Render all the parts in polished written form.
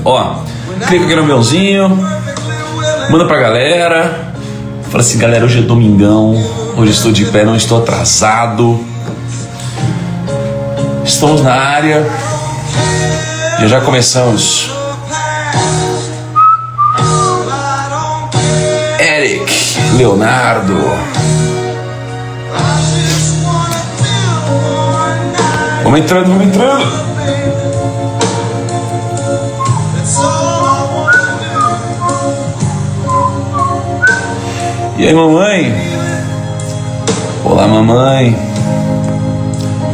Ó, clica aqui no aviãozinho, manda pra galera. Fala assim, galera, hoje é domingão, hoje estou de pé, não estou atrasado. Estamos na área. Já começamos. Eric, Leonardo. Vamos entrando. E aí, mamãe? Olá, mamãe.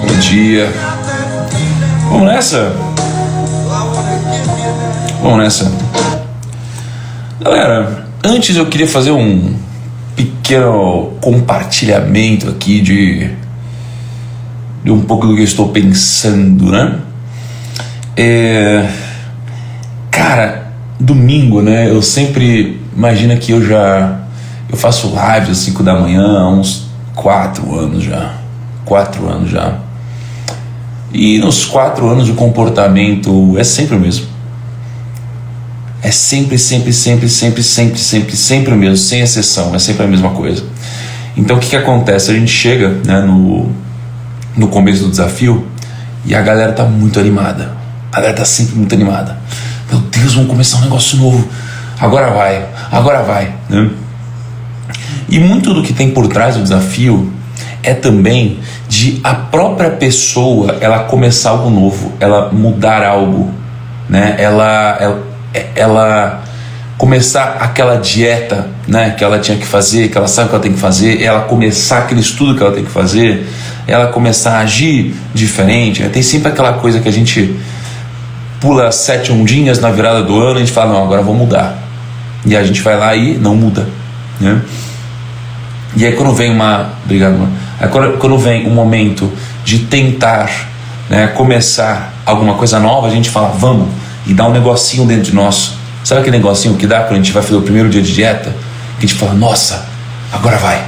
Bom dia. Vamos nessa. Galera, antes eu queria fazer um pequeno compartilhamento aqui de um pouco do que eu estou pensando, né? Cara, domingo, né? Eu sempre imagino que eu faço lives às 5 da manhã há uns 4 anos já. 4 anos já. E nos 4 anos o comportamento é sempre o mesmo. É sempre o mesmo, sem exceção, é sempre a mesma coisa. Então o que acontece? A gente chega, né, no começo do desafio e a galera tá muito animada. A galera tá sempre muito animada. Meu Deus, vamos começar um negócio novo. Agora vai, né? E muito do que tem por trás do desafio é também de a própria pessoa ela começar algo novo, ela mudar algo, né? Ela começar aquela dieta, né, que ela tinha que fazer, que ela sabe que ela tem que fazer, ela começar aquele estudo que ela tem que fazer, ela começar a agir diferente, né? Tem sempre aquela coisa que a gente pula 7 ondinhas na virada do ano e a gente fala, não, agora vou mudar. E a gente vai lá e não muda, né? E aí quando vem quando vem um momento de tentar, né, começar alguma coisa nova, a gente fala, vamos, e dá um negocinho dentro de nós. Sabe aquele negocinho que dá quando a gente vai fazer o primeiro dia de dieta? Que a gente fala, nossa, agora vai,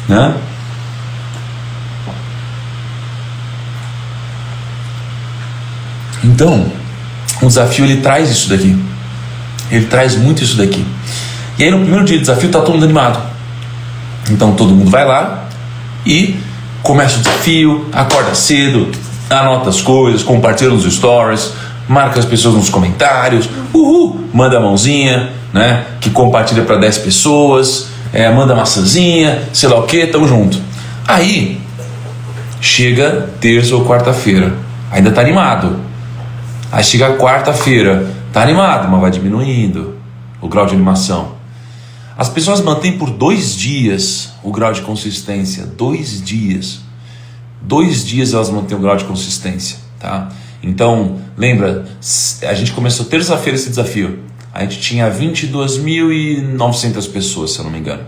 né? Então, o desafio ele traz isso daqui. Ele traz muito isso daqui. E aí no primeiro dia de desafio tá todo mundo animado. Então todo mundo vai lá e começa o desafio, acorda cedo, anota as coisas, compartilha nos stories, marca as pessoas nos comentários, manda a mãozinha, né, que compartilha para 10 pessoas, manda maçãzinha, sei lá o que, tamo junto. Aí chega terça ou quarta-feira, ainda tá animado. Aí chega quarta-feira, tá animado, mas vai diminuindo o grau de animação. As pessoas mantêm por 2 dias o grau de consistência. 2 dias. 2 dias elas mantêm o grau de consistência, tá? Então, lembra, a gente começou terça-feira esse desafio. A gente tinha 22.900 pessoas, se eu não me engano.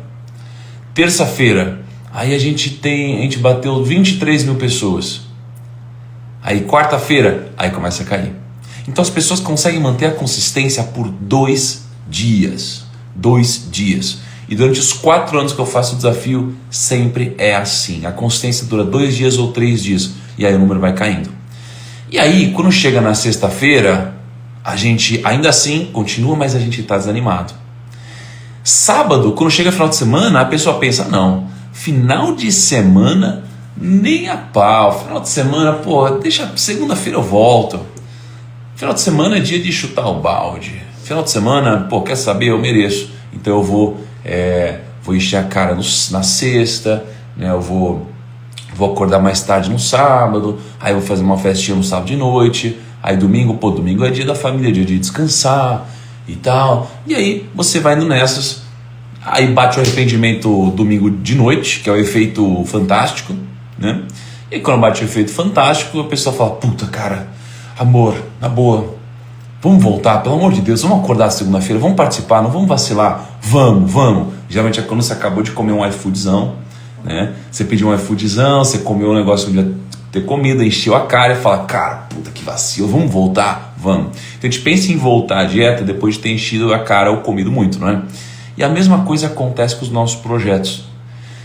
Terça-feira, aí a gente bateu 23 mil pessoas. Aí quarta-feira, aí começa a cair. Então as pessoas conseguem manter a consistência por 2 dias. 2 dias. E durante os 4 anos que eu faço o desafio, sempre é assim. A consistência dura 2 dias ou 3 dias. E aí o número vai caindo. E aí, quando chega na sexta-feira, a gente ainda assim continua, mas a gente está desanimado. Sábado, quando chega final de semana, a pessoa pensa, não, final de semana, nem a pau. Final de semana, pô, deixa, segunda-feira eu volto. Final de semana é dia de chutar o balde. Final de semana, pô, quer saber? Eu mereço. Então eu vou encher a cara na sexta, né? Eu vou acordar mais tarde no sábado, aí eu vou fazer uma festinha no sábado de noite, aí domingo é dia da família, dia de descansar e tal. E aí você vai indo nessas, aí bate o arrependimento domingo de noite, que é o efeito fantástico, né? E quando bate o efeito fantástico, a pessoa fala, puta cara, amor, na boa, vamos voltar, pelo amor de Deus, vamos acordar segunda-feira, vamos participar, não vamos vacilar, vamos. Geralmente é quando você acabou de comer um iFoodzão, né? Você pediu um iFoodzão, você comeu um negócio que devia ter comido, encheu a cara e fala, cara, puta que vacilo, vamos voltar, vamos. Então a gente pensa em voltar à dieta depois de ter enchido a cara ou comido muito, né? E a mesma coisa acontece com os nossos projetos.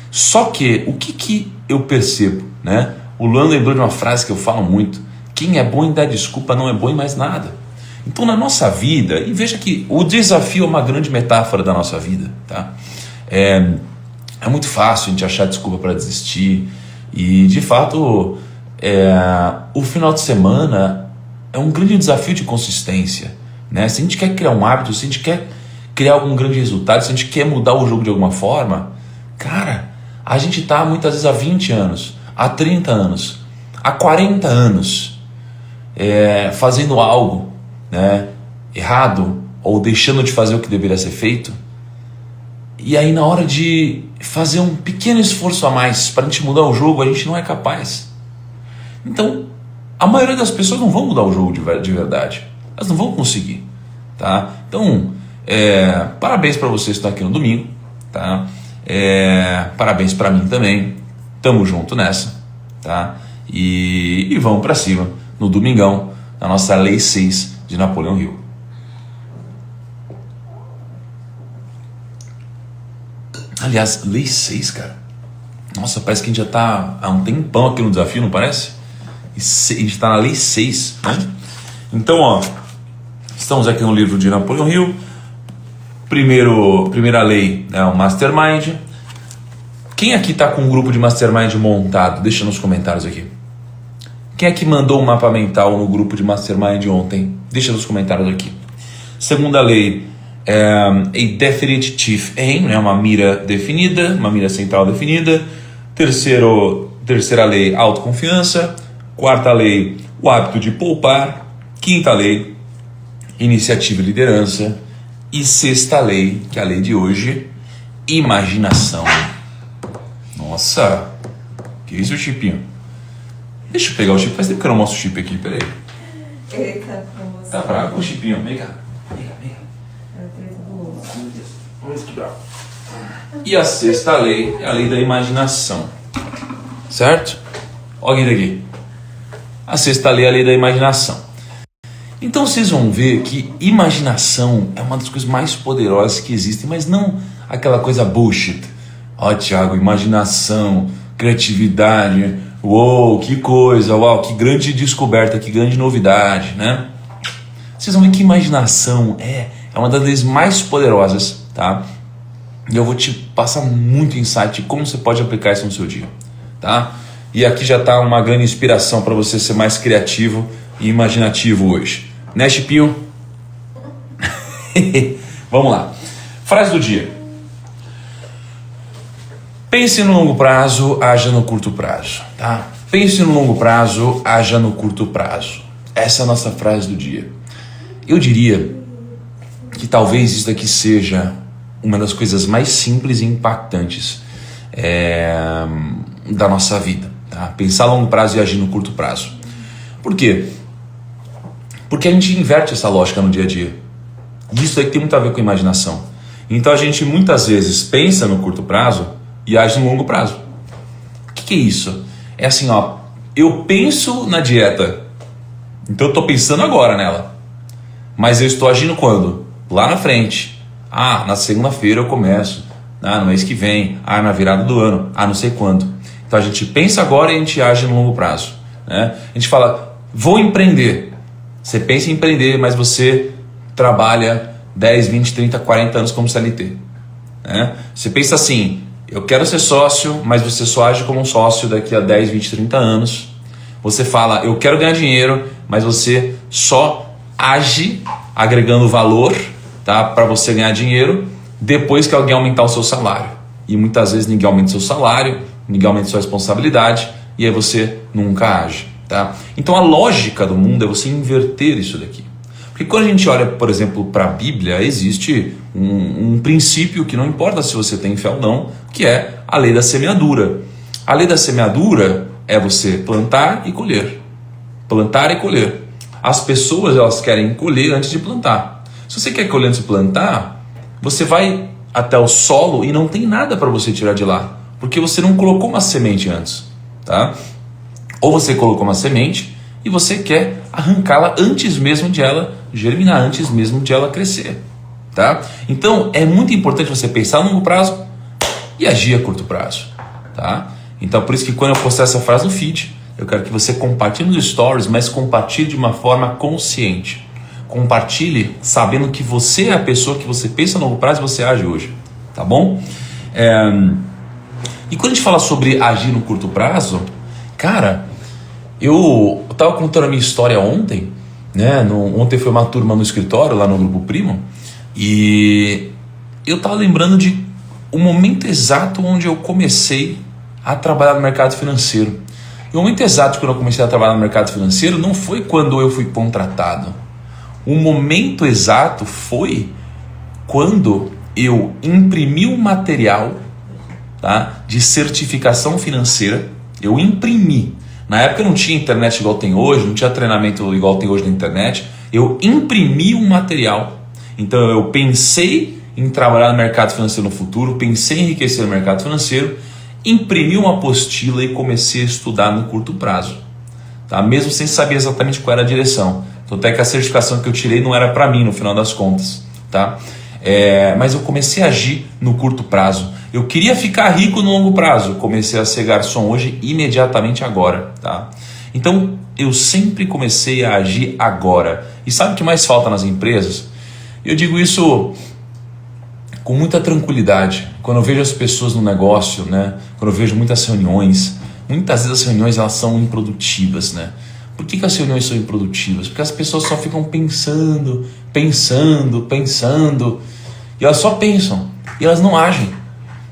Só que, o que eu percebo, né? O Luan lembrou de uma frase que eu falo muito, quem é bom em dar desculpa não é bom em mais nada. Então, na nossa vida, e veja que o desafio é uma grande metáfora da nossa vida, tá? É muito fácil a gente achar desculpa para desistir, e de fato, o final de semana é um grande desafio de consistência, né? Se a gente quer criar um hábito, se a gente quer criar algum grande resultado, se a gente quer mudar o jogo de alguma forma, cara, a gente está muitas vezes há 20 anos, há 30 anos, há 40 anos fazendo algo, né, errado, ou deixando de fazer o que deveria ser feito, e aí na hora de fazer um pequeno esforço a mais para a gente mudar o jogo, a gente não é capaz. Então, a maioria das pessoas não vão mudar o jogo de verdade, elas não vão conseguir, tá? Então, parabéns para vocês que estão aqui no domingo, tá? Parabéns para mim também, tamo junto nessa, tá? E vamos para cima no domingão, na nossa Lei 6 de Napoleão Hill. Aliás, Lei 6, cara, nossa, parece que a gente já tá há um tempão aqui no desafio, não parece? A gente tá na Lei 6, né? Então, ó, estamos aqui no livro de Napoleão Hill. Primeira lei é o Mastermind. Quem aqui está com um grupo de Mastermind montado? Deixa nos comentários aqui. Quem aqui mandou um mapa mental no grupo de Mastermind ontem? Deixa nos comentários aqui. Segunda lei é a Definite Chief Aim, né? Uma mira definida, uma mira central definida. Terceira lei, autoconfiança. Quarta lei, o hábito de poupar. Quinta lei, iniciativa e liderança. E sexta lei, que é a lei de hoje, imaginação. Nossa, que isso, Chipinho? Deixa eu pegar o chip, faz tempo que eu não mostro o chip aqui, peraí. Ele tá com você. Tá bravo com o Chipinho, vem cá. Vamos quebrar. E a sexta lei é a lei da imaginação, certo? Olha aqui. A sexta lei é a lei da imaginação. Então vocês vão ver que imaginação é uma das coisas mais poderosas que existem, mas não aquela coisa bullshit. Ó, Thiago, imaginação, criatividade, uou, que coisa, uau, que grande descoberta, que grande novidade, né? Vocês vão ver que imaginação é uma das leis mais poderosas, tá? E eu vou te passar muito insight de como você pode aplicar isso no seu dia, tá? E aqui já tá uma grande inspiração para você ser mais criativo e imaginativo hoje. Né, Chipinho? Vamos lá. Frase do dia. Pense no longo prazo, haja no curto prazo, tá? Pense no longo prazo, haja no curto prazo. Essa é a nossa frase do dia. Eu diria que talvez isso daqui seja uma das coisas mais simples e impactantes da nossa vida, tá? Pensar a longo prazo e agir no curto prazo. Por quê? Porque a gente inverte essa lógica no dia a dia. Isso aí tem muito a ver com a imaginação. Então a gente muitas vezes pensa no curto prazo e age no longo prazo. O que é isso? É assim, ó, eu penso na dieta, então eu estou pensando agora nela. Mas eu estou agindo quando? Lá na frente. Na segunda-feira eu começo. No mês que vem. Na virada do ano. Não sei quando. Então a gente pensa agora e a gente age no longo prazo, né? A gente fala, vou empreender. Você pensa em empreender, mas você trabalha 10, 20, 30, 40 anos como CLT, né? Você pensa assim, eu quero ser sócio, mas você só age como um sócio daqui a 10, 20, 30 anos. Você fala, eu quero ganhar dinheiro, mas você só age agregando valor, tá, para você ganhar dinheiro depois que alguém aumentar o seu salário. E muitas vezes ninguém aumenta o seu salário, ninguém aumenta a sua responsabilidade, e aí você nunca age. Tá? Então a lógica do mundo é você inverter isso daqui. Porque quando a gente olha, por exemplo, para a Bíblia, existe um princípio que não importa se você tem fé ou não, que é a lei da semeadura. A lei da semeadura é você plantar e colher. Plantar e colher. As pessoas, elas querem colher antes de plantar. Se você quer colher antes de plantar, você vai até o solo e não tem nada para você tirar de lá, porque você não colocou uma semente antes, tá? Ou você colocou uma semente e você quer arrancá-la antes mesmo de ela germinar, antes mesmo de ela crescer, tá? Então é muito importante você pensar a longo prazo e agir a curto prazo, tá? Então por isso que quando eu postar essa frase no feed, eu quero que você compartilhe nos stories, mas compartilhe de uma forma consciente. compartilhe sabendo que você é a pessoa que você pensa no longo prazo e você age hoje, tá bom? E quando a gente fala sobre agir no curto prazo, cara, eu tava contando a minha história ontem, né? Ontem foi uma turma no escritório, lá no Grupo Primo, e eu tava lembrando de o momento exato onde eu comecei a trabalhar no mercado financeiro. E o momento exato quando eu comecei a trabalhar no mercado financeiro não foi quando eu fui contratado. O momento exato foi quando eu imprimi um material, tá, de certificação financeira. Eu imprimi. Na época não tinha internet igual tem hoje, não tinha treinamento igual tem hoje na internet. Eu imprimi um material. Então eu pensei em trabalhar no mercado financeiro no futuro, pensei em enriquecer no mercado financeiro, imprimi uma apostila e comecei a estudar no curto prazo, tá? Mesmo sem saber exatamente qual era a direção. Então até que a certificação que eu tirei não era para mim no final das contas, tá? Mas eu comecei a agir no curto prazo. Eu queria ficar rico no longo prazo, comecei a ser garçom hoje imediatamente agora, tá? Então eu sempre comecei a agir agora. E sabe o que mais falta nas empresas? Eu digo isso com muita tranquilidade. Quando eu vejo as pessoas no negócio, né? Quando eu vejo muitas reuniões, muitas vezes as reuniões elas são improdutivas, né? Por que as reuniões são improdutivas? Porque as pessoas só ficam pensando, e elas só pensam, e elas não agem,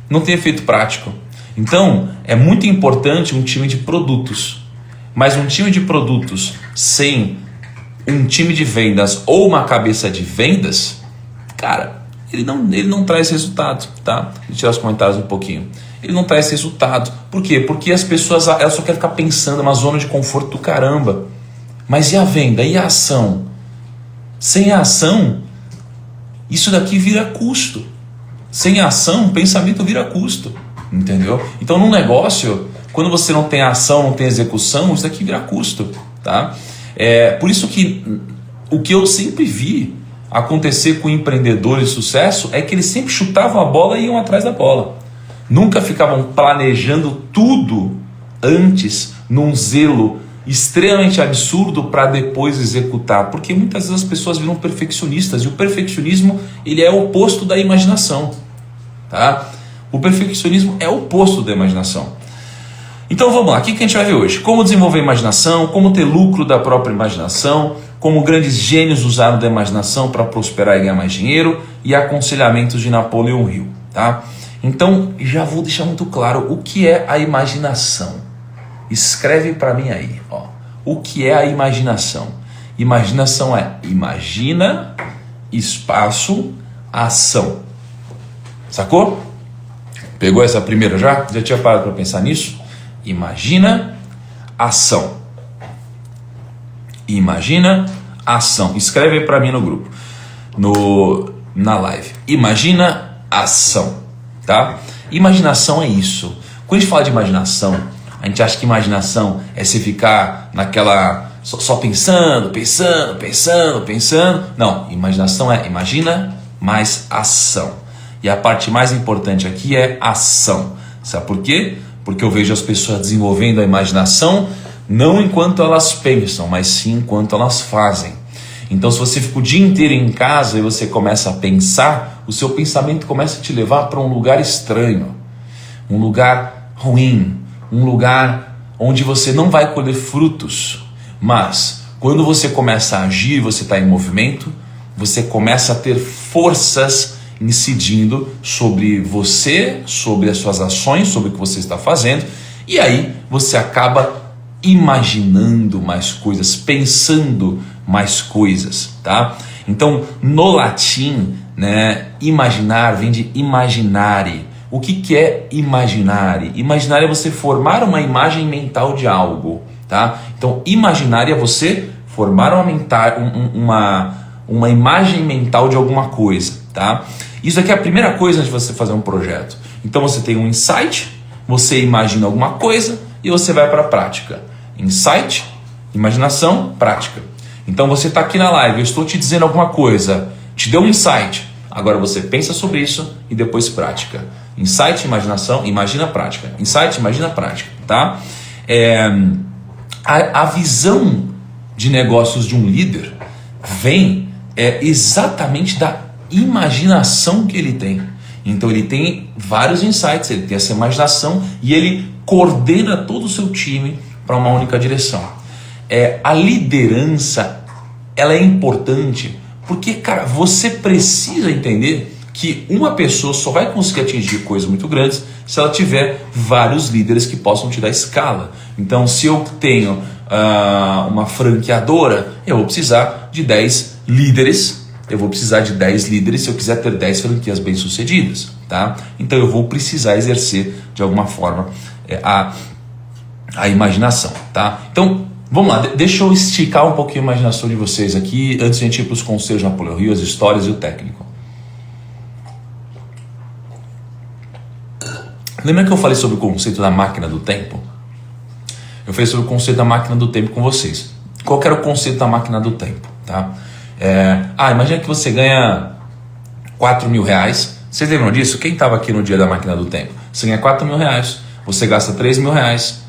não tem efeito prático. Então é muito importante um time de produtos, mas um time de produtos sem um time de vendas ou uma cabeça de vendas, cara, ele não traz resultado, tá? Deixa eu tirar os comentários um pouquinho. Ele não traz resultado. Por quê? Porque as pessoas elas só querem ficar pensando, é uma zona de conforto do caramba. Mas e a venda? E a ação? Sem a ação, isso daqui vira custo. Sem a ação, o pensamento vira custo. Entendeu? Então, num negócio, quando você não tem ação, não tem execução, isso daqui vira custo, tá? Por isso que o que eu sempre vi acontecer com empreendedores de sucesso é que eles sempre chutavam a bola e iam atrás da bola. Nunca ficavam planejando tudo antes, num zelo extremamente absurdo para depois executar. Porque muitas vezes as pessoas viram perfeccionistas, e o perfeccionismo ele é o oposto da imaginação, tá? O perfeccionismo é o oposto da imaginação. Então vamos lá, o que a gente vai ver hoje? Como desenvolver a imaginação, como ter lucro da própria imaginação, como grandes gênios usaram da imaginação para prosperar e ganhar mais dinheiro, e aconselhamentos de Napoleão Hill, tá? Então já vou deixar muito claro o que é a imaginação. Escreve para mim aí, ó. O que é a imaginação? Imaginação é imagina, espaço, ação. Sacou? Pegou essa primeira já? Já tinha parado para pensar nisso? Imagina, ação. Imagina, ação. Escreve aí para mim no grupo, na live. Imagina, ação, tá? Imaginação é isso. Quando a gente fala de imaginação, a gente acha que imaginação é você ficar naquela só pensando. Não, imaginação é imagina mais ação. E a parte mais importante aqui é ação. Sabe por quê? Porque eu vejo as pessoas desenvolvendo a imaginação não enquanto elas pensam, mas sim enquanto elas fazem. Então se você fica o dia inteiro em casa e você começa a pensar, o seu pensamento começa a te levar para um lugar estranho, um lugar ruim, um lugar onde você não vai colher frutos. Mas quando você começa a agir, você está em movimento, você começa a ter forças incidindo sobre você, sobre as suas ações, sobre o que você está fazendo, e aí você acaba imaginando mais coisas, pensando mais coisas, tá? Então, no latim, né, imaginar vem de imaginare. O que é imaginare? Imaginare é você formar uma imagem mental de algo, tá? Então, imaginare é você formar uma imagem mental de alguma coisa, tá? Isso aqui é a primeira coisa antes de você fazer um projeto. Então você tem um insight, você imagina alguma coisa e você vai para a prática. Insight, imaginação, prática. Então você está aqui na live, eu estou te dizendo alguma coisa, te deu um insight. Agora você pensa sobre isso e depois prática. Insight, imaginação, imagina, prática. Insight, imagina, prática, tá? A visão de negócios de um líder vem exatamente da imaginação que ele tem. Então ele tem vários insights, ele tem essa imaginação e ele coordena todo o seu time para uma única direção. A liderança, ela é importante porque, cara, você precisa entender que uma pessoa só vai conseguir atingir coisas muito grandes se ela tiver vários líderes que possam te dar escala. Então, se eu tenho uma franqueadora, eu vou precisar de 10 líderes. Eu vou precisar de 10 líderes se eu quiser ter 10 franquias bem-sucedidas, tá? Então eu vou precisar exercer de alguma forma a imaginação, tá? Então, vamos lá, deixa eu esticar um pouquinho a imaginação de vocês aqui antes de a gente ir para os conselhos de Napoleão Hill, as histórias e o técnico. Lembra que eu falei sobre o conceito da máquina do tempo? Eu falei sobre o conceito da máquina do tempo com vocês. Qual que era o conceito da máquina do tempo, tá? Imagina que você ganha 4 mil reais. Vocês lembram disso? Quem estava aqui no dia da máquina do tempo? Você ganha 4 mil reais, você gasta 3 mil reais,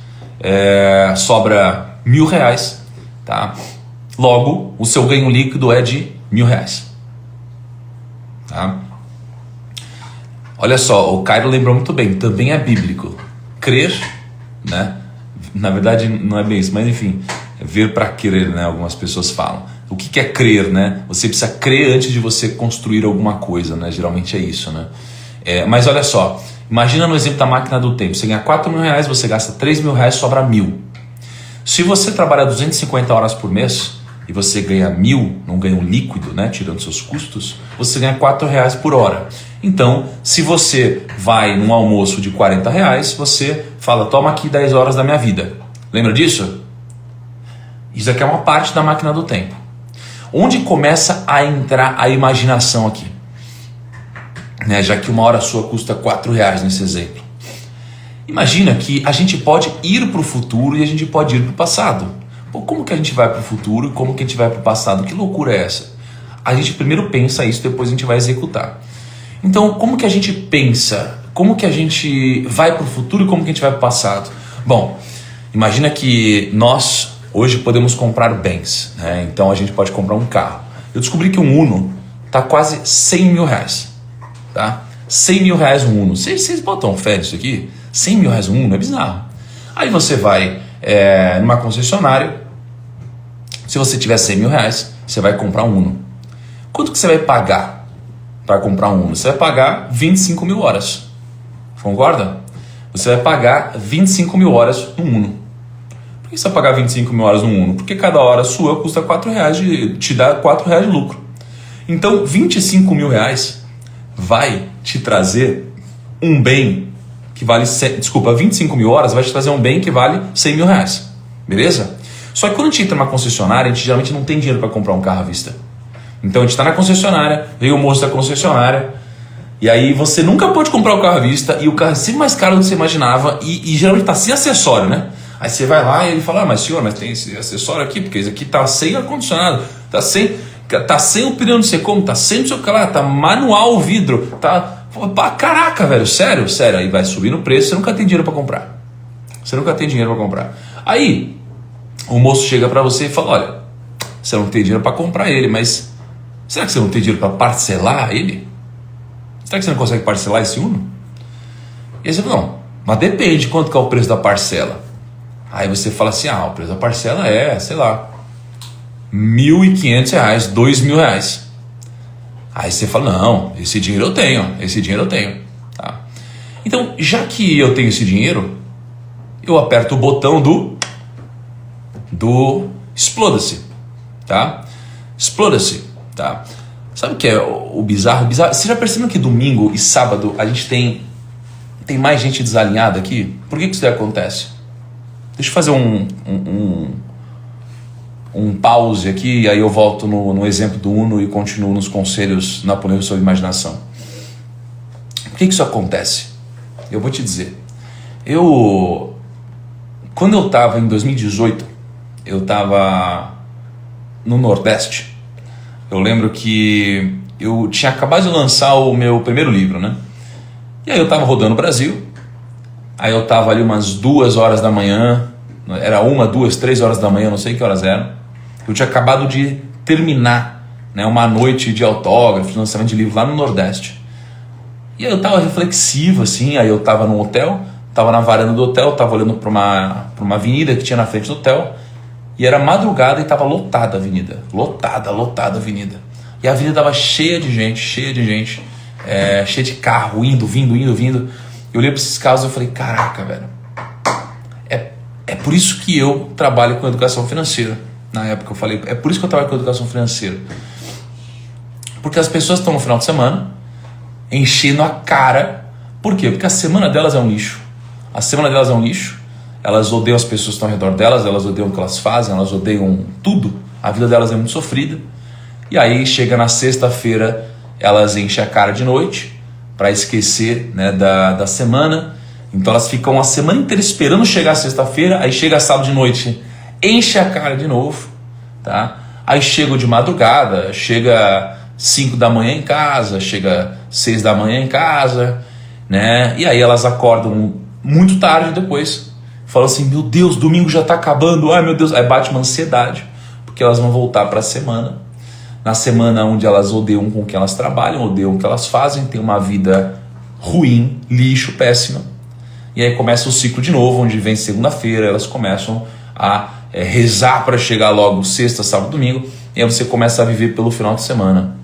sobra 1.000 reais, tá? Logo, o seu ganho líquido é de 1.000 reais, tá? Olha só, o Cairo lembrou muito bem, também é bíblico. Crer, né? Na verdade não é bem isso, mas enfim, ver para crer, né? Algumas pessoas falam. O que é crer, né? Você precisa crer antes de você construir alguma coisa, né? Geralmente é isso, né? Mas olha só, imagina no exemplo da máquina do tempo. Você ganha 4 mil reais, você gasta 3 mil reais, sobra 1.000. Se você trabalhar 250 horas por mês e você ganha 1.000, não ganha um líquido, né? Tirando seus custos, você ganha 4 reais por hora. Então, se você vai num almoço de 40 reais, você fala, toma aqui 10 horas da minha vida. Lembra disso? Isso aqui é uma parte da máquina do tempo. Onde começa a entrar a imaginação aqui? Né? Já que uma hora sua custa 4 reais nesse exemplo. Imagina que a gente pode ir para o futuro e a gente pode ir para o passado. Pô, como que a gente vai para o futuro e como que a gente vai para o passado? Que loucura é essa? A gente primeiro pensa isso, depois a gente vai executar. Então, como que a gente pensa? Como que a gente vai para o futuro e como que a gente vai para o passado? Bom, imagina que nós hoje podemos comprar bens, né? Então a gente pode comprar um carro. Eu descobri que um Uno está quase 100 mil reais, tá? 100 mil reais um Uno. Vocês botam fé nisso aqui? 100 mil reais um Uno é bizarro. Aí você vai numa concessionária, se você tiver 100 mil reais, você vai comprar um Uno. Quanto que você vai pagar para comprar um Uno? Você vai pagar 25 mil horas. Concorda? Você vai pagar 25 mil horas no Uno. Por que você vai pagar 25 mil horas no Uno? Porque cada hora sua custa 4 reais, te dá 4 reais de lucro. Então 25 mil reais vai te trazer um bem que vale... 25 mil horas vai te trazer um bem que vale 100 mil reais. Beleza? Só que quando a gente entra numa concessionária, a gente geralmente não tem dinheiro para comprar um carro à vista. Então a gente está na concessionária, veio o moço da concessionária, e aí você nunca pode comprar o carro à vista, e o carro é sempre mais caro do que você imaginava, e geralmente está sem acessório, né? Aí você vai lá e ele fala, mas senhor, mas tem esse acessório aqui, porque esse aqui está sem ar-condicionado, está sem o pneu não sei como, está sem não sei o que lá, está manual o vidro, tá... Caraca, velho, sério, aí vai subir no preço, você nunca tem dinheiro para comprar. Aí o moço chega para você e fala, olha, você não tem dinheiro para comprar ele, mas será que você não tem dinheiro para parcelar ele? Será que você não consegue parcelar esse Uno? E aí você fala, não, mas depende quanto que é o preço da parcela. Aí você fala assim, o preço da parcela é, sei lá, R$1.500, R$2.000. Aí você fala, não, esse dinheiro eu tenho. Tá? Então, já que eu tenho esse dinheiro, eu aperto o botão do exploda-se, tá? Exploda-se, tá? Sabe o que é o bizarro? Você já percebeu que domingo e sábado a gente tem mais gente desalinhada aqui? Por que isso daí acontece? Deixa eu fazer um pause aqui, e aí eu volto no exemplo do Uno e continuo nos conselhos Napoleão sobre imaginação. Por que isso acontece? Eu vou te dizer. Quando eu estava em 2018, eu estava no Nordeste. Eu lembro que eu tinha acabado de lançar o meu primeiro livro, né? E aí eu estava rodando o Brasil. Aí eu estava ali umas 2 horas da manhã. Era 1, 2, 3 horas da manhã, não sei que horas eram. Eu tinha acabado de terminar, né, uma noite de autógrafos, lançamento de livro lá no Nordeste. E aí eu tava reflexivo, assim, aí eu tava no hotel, tava na varanda do hotel, tava olhando para uma avenida que tinha na frente do hotel, e era madrugada e tava lotada a avenida, lotada a avenida. E a avenida tava cheia de gente, cheia de carro, indo, vindo. Eu olhei para esses carros e falei, caraca, velho, é por isso que eu trabalho com educação financeira. Na época eu falei, é por isso que eu trabalho com educação financeira. Porque as pessoas estão no final de semana enchendo a cara. Por quê? Porque a semana delas é um lixo. Elas odeiam as pessoas que estão ao redor delas, elas odeiam o que elas fazem, elas odeiam tudo. A vida delas é muito sofrida. E aí chega na sexta-feira, elas enchem a cara de noite para esquecer, né, da semana. Então elas ficam a semana inteira esperando chegar a sexta-feira, aí chega sábado de noite, enche a cara de novo, tá? Aí chega de madrugada, chega 5 da manhã em casa, chega 6 da manhã em casa, né? E aí elas acordam muito tarde depois, falam assim, meu Deus, domingo já tá acabando, ai meu Deus, aí bate uma ansiedade, porque elas vão voltar para a semana, na semana onde elas odeiam com quem elas trabalham, odeiam o que elas fazem, tem uma vida ruim, lixo, péssima. E aí começa o ciclo de novo, onde vem segunda-feira, elas começam a rezar para chegar logo sexta, sábado, domingo, e aí você começa a viver pelo final de semana.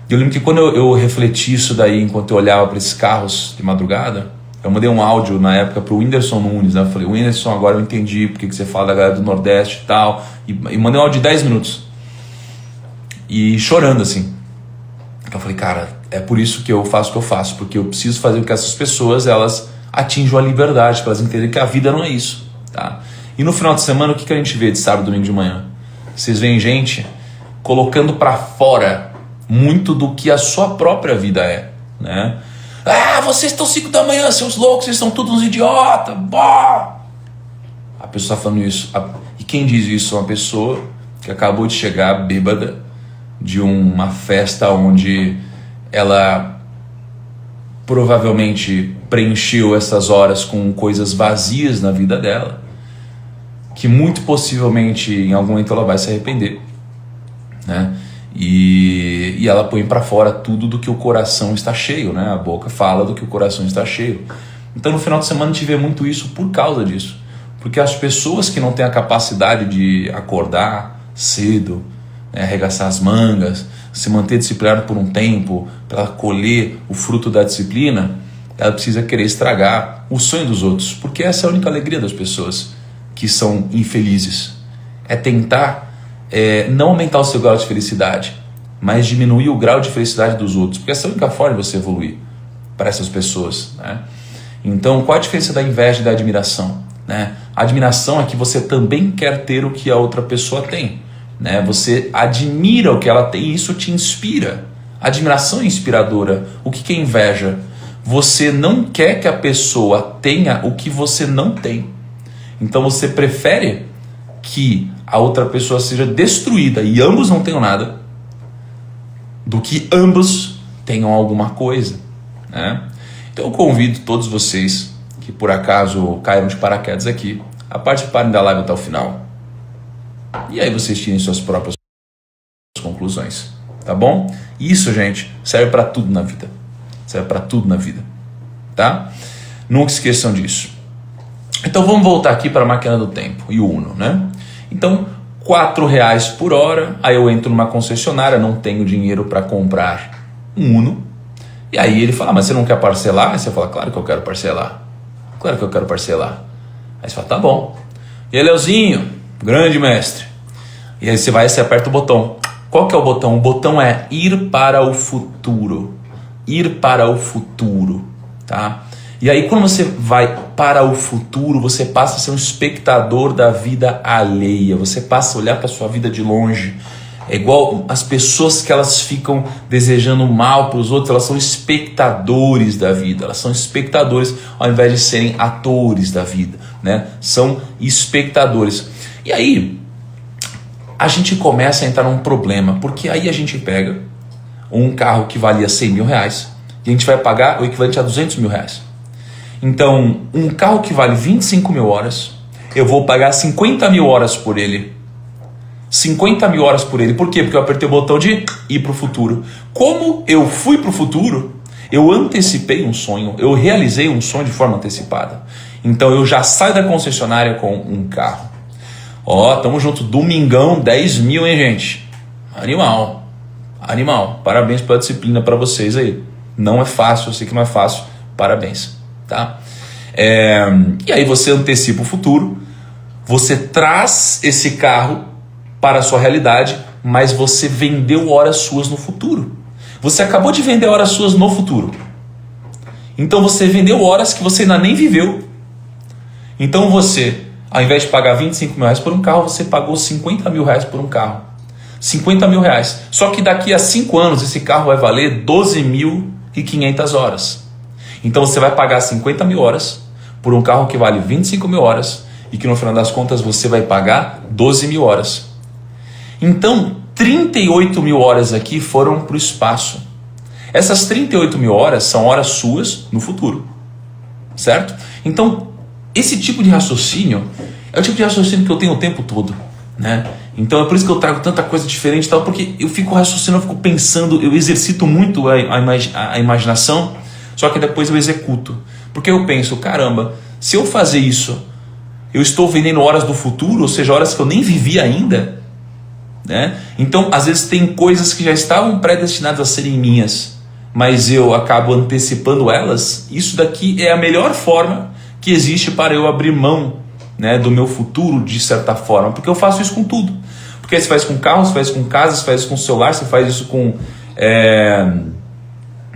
Eu lembro que quando eu refleti isso daí, enquanto eu olhava para esses carros de madrugada, eu mandei um áudio na época pro Whindersson Nunes, né? Eu falei, Whindersson, agora eu entendi porque que você fala da galera do Nordeste e tal, e mandei um áudio de 10 minutos, e chorando assim. Eu falei, cara, é por isso que eu faço o que eu faço, porque eu preciso fazer com que essas pessoas, elas atinjam a liberdade, para elas entenderem que a vida não é isso, tá? E no final de semana, o que a gente vê de sábado, domingo de manhã? Vocês veem gente colocando para fora muito do que a sua própria vida é, né? Ah, vocês estão 5 da manhã, seus loucos, vocês são todos uns idiotas, bah! A pessoa tá falando isso. E quem diz isso é uma pessoa que acabou de chegar bêbada de uma festa onde ela provavelmente preencheu essas horas com coisas vazias na vida dela, que muito possivelmente em algum momento ela vai se arrepender, né? E ela põe para fora tudo do que o coração está cheio, né? A boca fala do que o coração está cheio. Então no final de semana a gente vê muito isso por causa disso, porque as pessoas que não têm a capacidade de acordar cedo, arregaçar as mangas, se manter disciplinado por um tempo, para ela colher o fruto da disciplina, ela precisa querer estragar o sonho dos outros, porque essa é a única alegria das pessoas que são infelizes, é tentar não aumentar o seu grau de felicidade, mas diminuir o grau de felicidade dos outros, porque essa é a única forma de você evoluir para essas pessoas, né? Então, qual a diferença da inveja e da admiração, né? A admiração é que você também quer ter o que a outra pessoa tem, né? Você admira o que ela tem e isso te inspira. A admiração é inspiradora. O que é inveja? Você não quer que a pessoa tenha o que você não tem. Então você prefere que a outra pessoa seja destruída e ambos não tenham nada, do que ambos tenham alguma coisa, né? Então eu convido todos vocês que por acaso caíram de paraquedas aqui a participarem da live até o final. E aí vocês tirem suas próprias conclusões, tá bom? Isso, gente, serve para tudo na vida. Serve para tudo na vida, tá? Nunca esqueçam disso. Então vamos voltar aqui para a máquina do tempo e o Uno, né? Então, R$4 por hora, aí eu entro numa concessionária, não tenho dinheiro para comprar um Uno. E aí ele fala, mas você não quer parcelar? Aí você fala, claro que eu quero parcelar. Claro que eu quero parcelar. Aí você fala, tá bom. E aí, Leozinho, grande mestre. E aí você aperta o botão. Qual que é o botão? O botão é ir para o futuro. Ir para o futuro, tá? E aí quando você vai para o futuro, você passa a ser um espectador da vida alheia. Você passa a olhar para a sua vida de longe. É igual as pessoas que elas ficam desejando mal para os outros, elas são espectadores da vida. Elas são espectadores ao invés de serem atores da vida, né? São espectadores. E aí a gente começa a entrar num problema, porque aí a gente pega um carro que valia R$100 mil e a gente vai pagar o equivalente a R$200 mil. Então, um carro que vale 25 mil horas, eu vou pagar 50 mil horas por ele. 50 mil horas por ele. Por quê? Porque eu apertei o botão de ir para o futuro. Como eu fui para o futuro, eu antecipei um sonho, eu realizei um sonho de forma antecipada. Então eu já saio da concessionária com um carro. Ó, tamo junto, domingão, 10 mil, hein, gente? Animal, animal. Parabéns pela disciplina para vocês aí. Não é fácil, eu sei que não é fácil. Parabéns, tá? E aí você antecipa o futuro, você traz esse carro para a sua realidade, mas você vendeu horas suas no futuro. Você acabou de vender horas suas no futuro. Então você vendeu horas que você ainda nem viveu. Então você, ao invés de pagar 25 mil reais por um carro, você pagou 50 mil reais por um carro. 50 mil reais. Só que daqui a 5 anos esse carro vai valer 12.500 horas. Então você vai pagar 50 mil horas por um carro que vale 25 mil horas e que no final das contas você vai pagar 12 mil horas. Então 38 mil horas aqui foram para o espaço. Essas 38 mil horas são horas suas no futuro. Certo? Então esse tipo de raciocínio é o tipo de raciocínio que eu tenho o tempo todo, né? Então é por isso que eu trago tanta coisa diferente e tal, porque eu fico raciocinando, eu fico pensando, eu exercito muito a imaginação, só que depois eu executo. Porque eu penso, caramba, se eu fazer isso, eu estou vendendo horas do futuro, ou seja, horas que eu nem vivi ainda, né? Então às vezes tem coisas que já estavam predestinadas a serem minhas, mas eu acabo antecipando elas. Isso daqui é a melhor forma que existe para eu abrir mão, né, do meu futuro de certa forma, porque eu faço isso com tudo. Porque você faz com carro, você faz com casa, você faz isso com celular, você faz isso com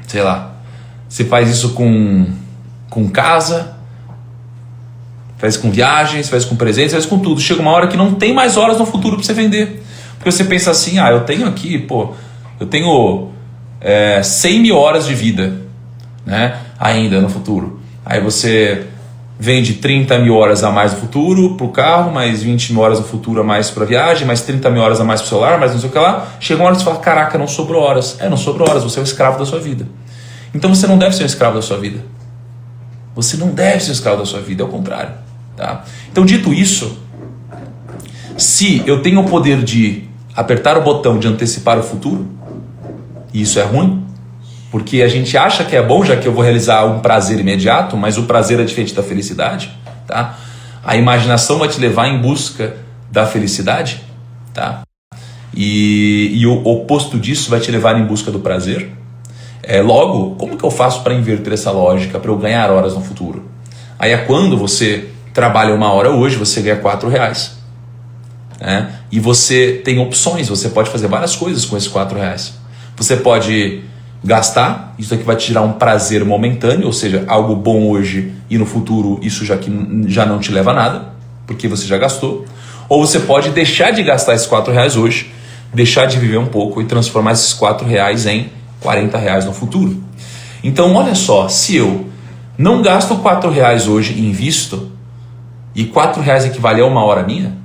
sei lá, você faz isso com casa, faz com viagens, faz com presentes, faz com tudo. Chega uma hora que não tem mais horas no futuro para você vender, porque você pensa assim, eu tenho aqui, eu tenho 100 mil horas de vida, né, ainda no futuro. Aí você vende 30 mil horas a mais no futuro para o carro, mais 20 mil horas no futuro a mais para a viagem, mais 30 mil horas a mais para o celular, mais não sei o que lá. Chega uma hora que você fala, caraca, não sobrou horas. Não sobrou horas, você é o escravo da sua vida. Então você não deve ser um escravo da sua vida. Você não deve ser um escravo da sua vida, é o contrário. Tá? Então, dito isso, se eu tenho o poder de apertar o botão de antecipar o futuro, e isso é ruim, porque a gente acha que é bom, já que eu vou realizar um prazer imediato, mas o prazer é diferente da felicidade, tá? A imaginação vai te levar em busca da felicidade, tá? E o oposto disso vai te levar em busca do prazer. Logo, como que eu faço para inverter essa lógica, para eu ganhar horas no futuro? Aí é quando você trabalha 1 hora hoje, você ganha R$4, né? E você tem opções, você pode fazer várias coisas com esses R$4. Você pode gastar, isso aqui vai te gerar um prazer momentâneo, ou seja, algo bom hoje e no futuro isso já não te leva a nada, porque você já gastou. Ou você pode deixar de gastar esses R$4 hoje, deixar de viver um pouco e transformar esses R$4 em R$40 no futuro. Então olha só, se eu não gasto R$4 hoje e invisto, e R$4 equivale a 1 hora minha,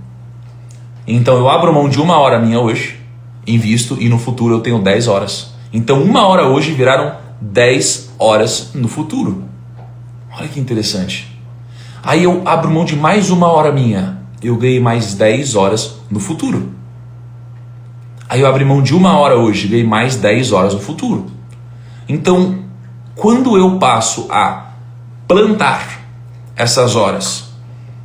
então eu abro mão de 1 hora minha hoje, invisto e no futuro eu tenho 10 horas. Então 1 hora hoje viraram 10 horas no futuro. Olha que interessante. Aí eu abro mão de mais 1 hora minha, eu ganhei mais 10 horas no futuro. Aí eu abro mão de 1 hora hoje, ganhei mais 10 horas no futuro. Então, quando eu passo a plantar essas horas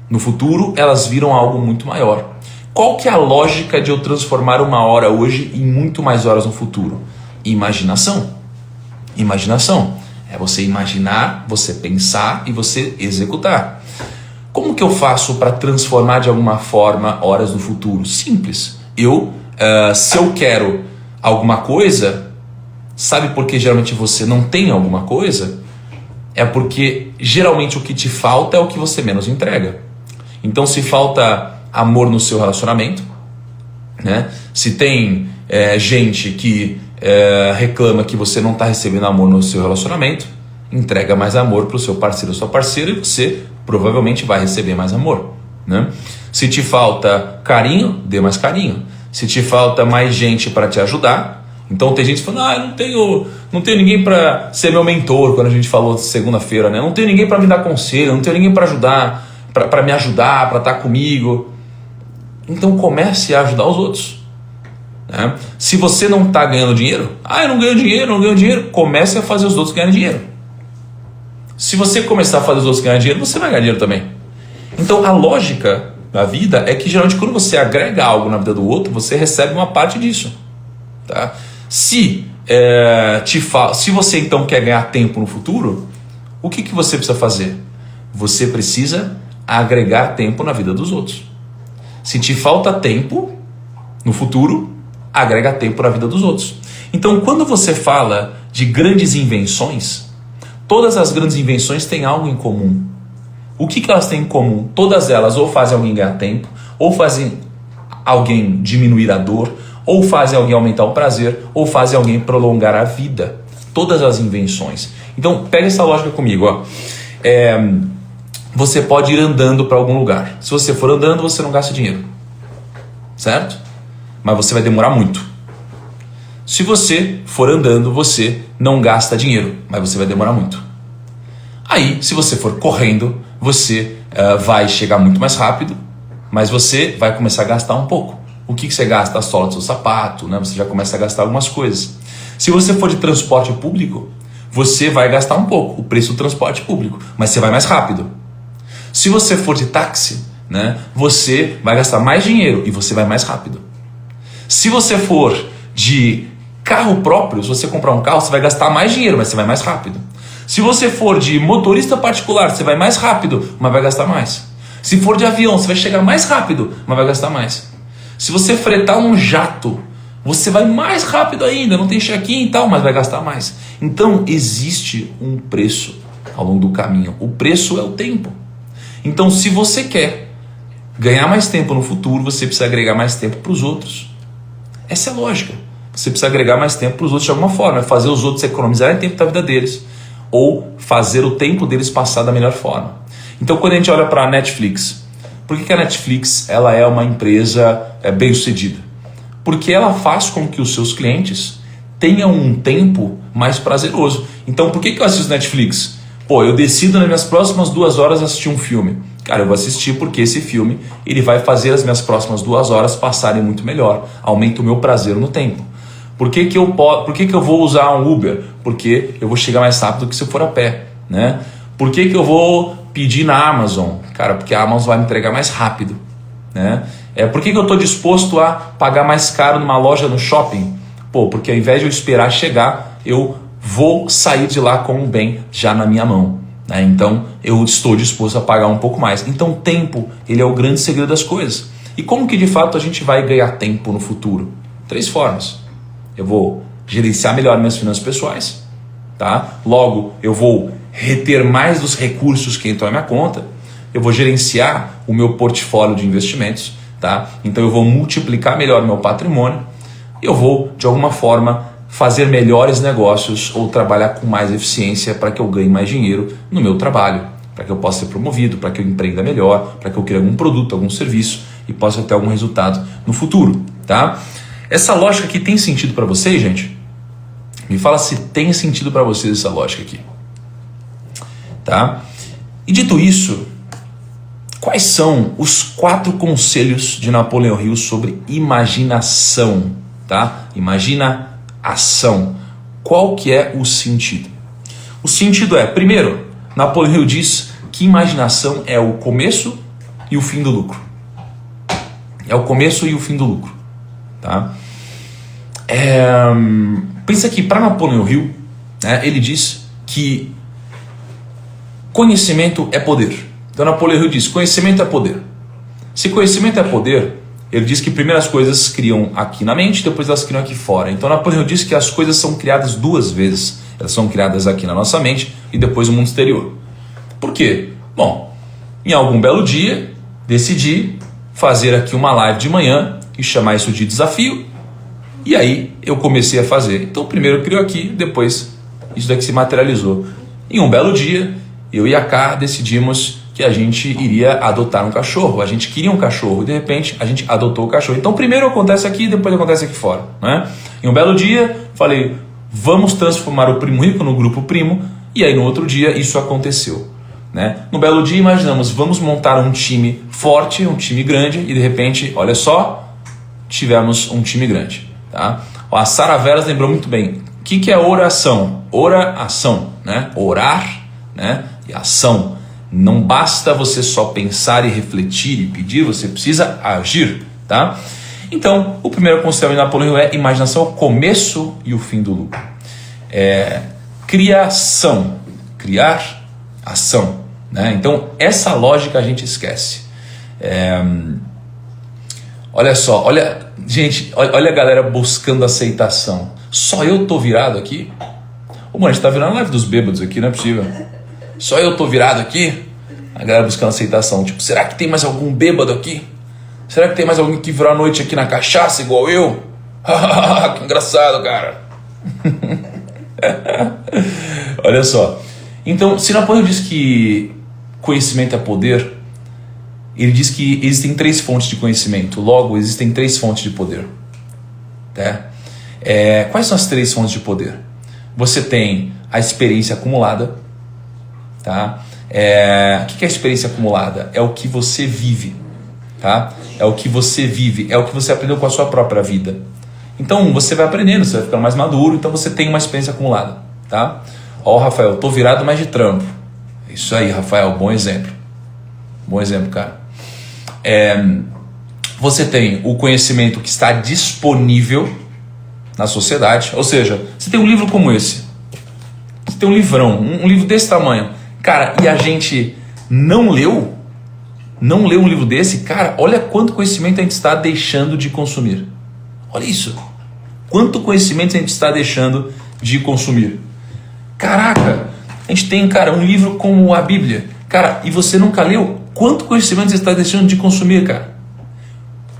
no futuro, elas viram algo muito maior. Qual que é a lógica de eu transformar 1 hora hoje em muito mais horas no futuro? Imaginação. Imaginação é você imaginar, você pensar e você executar. Como que eu faço para transformar de alguma forma horas no futuro? Simples. Se eu quero alguma coisa, sabe por que geralmente você não tem alguma coisa? É porque geralmente o que te falta é o que você menos entrega. Então se falta amor no seu relacionamento, né? Se tem gente que reclama que você não está recebendo amor no seu relacionamento, entrega mais amor para o seu parceiro ou sua parceira e você provavelmente vai receber mais amor, né? Se te falta carinho, dê mais carinho. Se te falta mais gente para te ajudar, então tem gente falando, eu não tenho ninguém para ser meu mentor, quando a gente falou segunda-feira, né? Não tenho ninguém para me dar conselho, não tenho ninguém para ajudar, para me ajudar, para estar comigo. Então comece a ajudar os outros. Né? Se você não está ganhando dinheiro, eu não ganho dinheiro, comece a fazer os outros ganharem dinheiro. Se você começar a fazer os outros ganharem dinheiro, você vai ganhar dinheiro também. Então a lógica da vida é que geralmente quando você agrega algo na vida do outro, você recebe uma parte disso. Tá? Se você então quer ganhar tempo no futuro, o que você precisa fazer? Você precisa agregar tempo na vida dos outros. Se te falta tempo no futuro, agrega tempo na vida dos outros. Então quando você fala de grandes invenções, todas as grandes invenções têm algo em comum. O que elas têm em comum? Todas elas ou fazem alguém ganhar tempo, ou fazem alguém diminuir a dor, ou fazem alguém aumentar o prazer, ou fazem alguém prolongar a vida. Todas as invenções. Então pega essa lógica comigo. Ó. Você pode ir andando para algum lugar. Se você for andando, você não gasta dinheiro. Certo? Mas você vai demorar muito. Se você for andando, você não gasta dinheiro, mas você vai demorar muito. Aí, se você for correndo, você vai chegar muito mais rápido, mas você vai começar a gastar um pouco. O que você gasta? A sola do seu sapato, né? Você já começa a gastar algumas coisas. Se você for de transporte público, você vai gastar um pouco, o preço do transporte público, mas você vai mais rápido. Se você for de táxi, né, você vai gastar mais dinheiro e você vai mais rápido. Se você for de carro próprio, se você comprar um carro, você vai gastar mais dinheiro, mas você vai mais rápido. Se você for de motorista particular, você vai mais rápido, mas vai gastar mais. Se for de avião, você vai chegar mais rápido, mas vai gastar mais. Se você fretar um jato, você vai mais rápido ainda, não tem check-in e tal, mas vai gastar mais. Então existe um preço ao longo do caminho. O preço é o tempo. Então se você quer ganhar mais tempo no futuro, você precisa agregar mais tempo para os outros. Essa é a lógica. Você precisa agregar mais tempo para os outros de alguma forma, fazer os outros economizarem tempo da vida deles, ou fazer o tempo deles passar da melhor forma. Então quando a gente olha para a Netflix, por que a Netflix ela é uma empresa bem sucedida? Porque ela faz com que os seus clientes tenham um tempo mais prazeroso. Então por que eu assisto Netflix? Eu decido nas minhas próximas 2 horas assistir um filme. Cara, eu vou assistir porque esse filme ele vai fazer as minhas próximas 2 horas passarem muito melhor. Aumenta o meu prazer no tempo. Por que eu vou usar um Uber? Porque eu vou chegar mais rápido do que se eu for a pé. Né? Por que eu vou pedir na Amazon? Cara, porque a Amazon vai me entregar mais rápido. Né? Por que eu estou disposto a pagar mais caro numa loja no shopping? Porque ao invés de eu esperar chegar, eu vou sair de lá com o bem já na minha mão. Né? Então eu estou disposto a pagar um pouco mais. Então tempo, ele é o grande segredo das coisas. E como que de fato a gente vai ganhar tempo no futuro? 3 formas. Eu vou gerenciar melhor minhas finanças pessoais. Tá? Logo, eu vou reter mais dos recursos que entram na minha conta. Eu vou gerenciar o meu portfólio de investimentos. Tá? Então eu vou multiplicar melhor o meu patrimônio. Eu vou, de alguma forma, fazer melhores negócios ou trabalhar com mais eficiência para que eu ganhe mais dinheiro no meu trabalho, para que eu possa ser promovido, para que eu empreenda melhor, para que eu crie algum produto, algum serviço e possa ter algum resultado no futuro. Tá? Essa lógica aqui tem sentido para vocês, gente? Me fala se tem sentido para vocês essa lógica aqui. Tá? E dito isso, quais são os 4 conselhos de Napoleão Hill sobre imaginação? Tá? Imagina ação. Qual que é o sentido? O sentido é, primeiro, Napoleão Hill diz que imaginação é o começo e o fim do lucro. É o começo e o fim do lucro. Tá? Pensa que para Napoleão Hill, né, ele diz que conhecimento é poder. Então Napoleão Hill diz, conhecimento é poder. Se conhecimento é poder, ele diz que primeiro as coisas criam aqui na mente, depois elas criam aqui fora. Então Napoleão diz que as coisas são criadas 2 vezes. Elas são criadas aqui na nossa mente e depois no mundo exterior. Por quê? Bom, em algum belo dia, decidi fazer aqui uma live de manhã e chamar isso de desafio. E aí eu comecei a fazer. Então primeiro eu crio aqui, depois isso daqui se materializou. Em um belo dia, eu e a Ká decidimos que a gente iria adotar um cachorro. A gente queria um cachorro e de repente a gente adotou o cachorro. Então primeiro acontece aqui, depois acontece aqui fora. Né? Em um belo dia, falei, vamos transformar o primo rico no grupo primo. E aí no outro dia isso aconteceu. né? No belo dia, imaginamos, vamos montar um time forte, um time grande, e de repente, olha só, tivemos um time grande, tá? A Sara Veras lembrou muito bem. O que é oração? Oração, né? Orar, né? E ação. Não basta você só pensar e refletir e pedir, você precisa agir, tá? Então, o primeiro conselho de Napoleão é: imaginação é o começo e o fim do lucro. Criação, criar, ação, né? Então, essa lógica a gente esquece. Olha só, gente, olha a galera buscando aceitação. Só eu tô virado aqui? Ô, mano, a gente tá virando a live dos bêbados aqui, não é possível. Só eu tô virado aqui? A galera buscando aceitação. Tipo, será que tem mais algum bêbado aqui? Será que tem mais alguém que virou a noite aqui na cachaça igual eu? Que engraçado, cara. Olha só. Então, se Napoleão diz que conhecimento é poder, ele diz que existem 3 fontes de conhecimento. Logo, existem 3 fontes de poder. Tá? Quais são as 3 fontes de poder? Você tem a experiência acumulada. Tá? O que é a experiência acumulada? É o que você vive. Tá? É o que você vive. É o que você aprendeu com a sua própria vida. Então, você vai aprendendo, você vai ficando mais maduro. Então, você tem uma experiência acumulada. Tá? Ó, Rafael, tô virado mais de trampo. Isso aí, Rafael, bom exemplo. Bom exemplo, cara. Você tem o conhecimento que está disponível na sociedade. Ou seja, você tem um livro como esse. Você tem um livrão, um livro desse tamanho. Cara, e a gente não leu? Não leu um livro desse? Cara, olha quanto conhecimento a gente está deixando de consumir. Olha isso. Quanto conhecimento a gente está deixando de consumir. Caraca, a gente tem, cara, um livro como a Bíblia. Cara, e você nunca leu? Quanto conhecimento você está deixando de consumir, cara?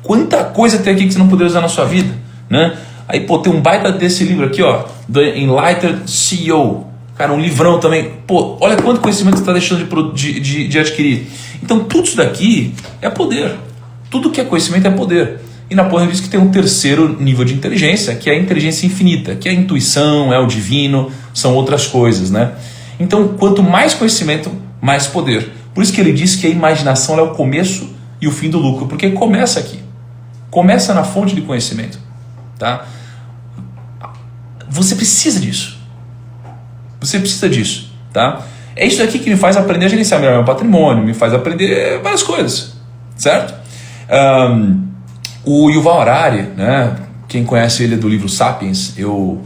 Quanta coisa tem aqui que você não poderia usar na sua vida, né? Aí, pô, tem um baita desse livro aqui, ó, The Enlightened CEO. Cara, um livrão também. Pô, olha quanto conhecimento você está deixando de adquirir. Então, tudo isso daqui é poder. Tudo que é conhecimento é poder. E Napoleão diz que tem um terceiro nível de inteligência, que é a inteligência infinita, que é a intuição, é o divino, são outras coisas, né? Então, quanto mais conhecimento, mais poder. Por isso que ele diz que a imaginação é o começo e o fim do lucro, porque começa aqui. Começa na fonte de conhecimento, tá? Você precisa disso. Você precisa disso, tá? É isso aqui que me faz aprender a gerenciar melhor meu patrimônio, me faz aprender várias coisas, certo? O Yuval Harari, né? Quem conhece ele é do livro Sapiens. Eu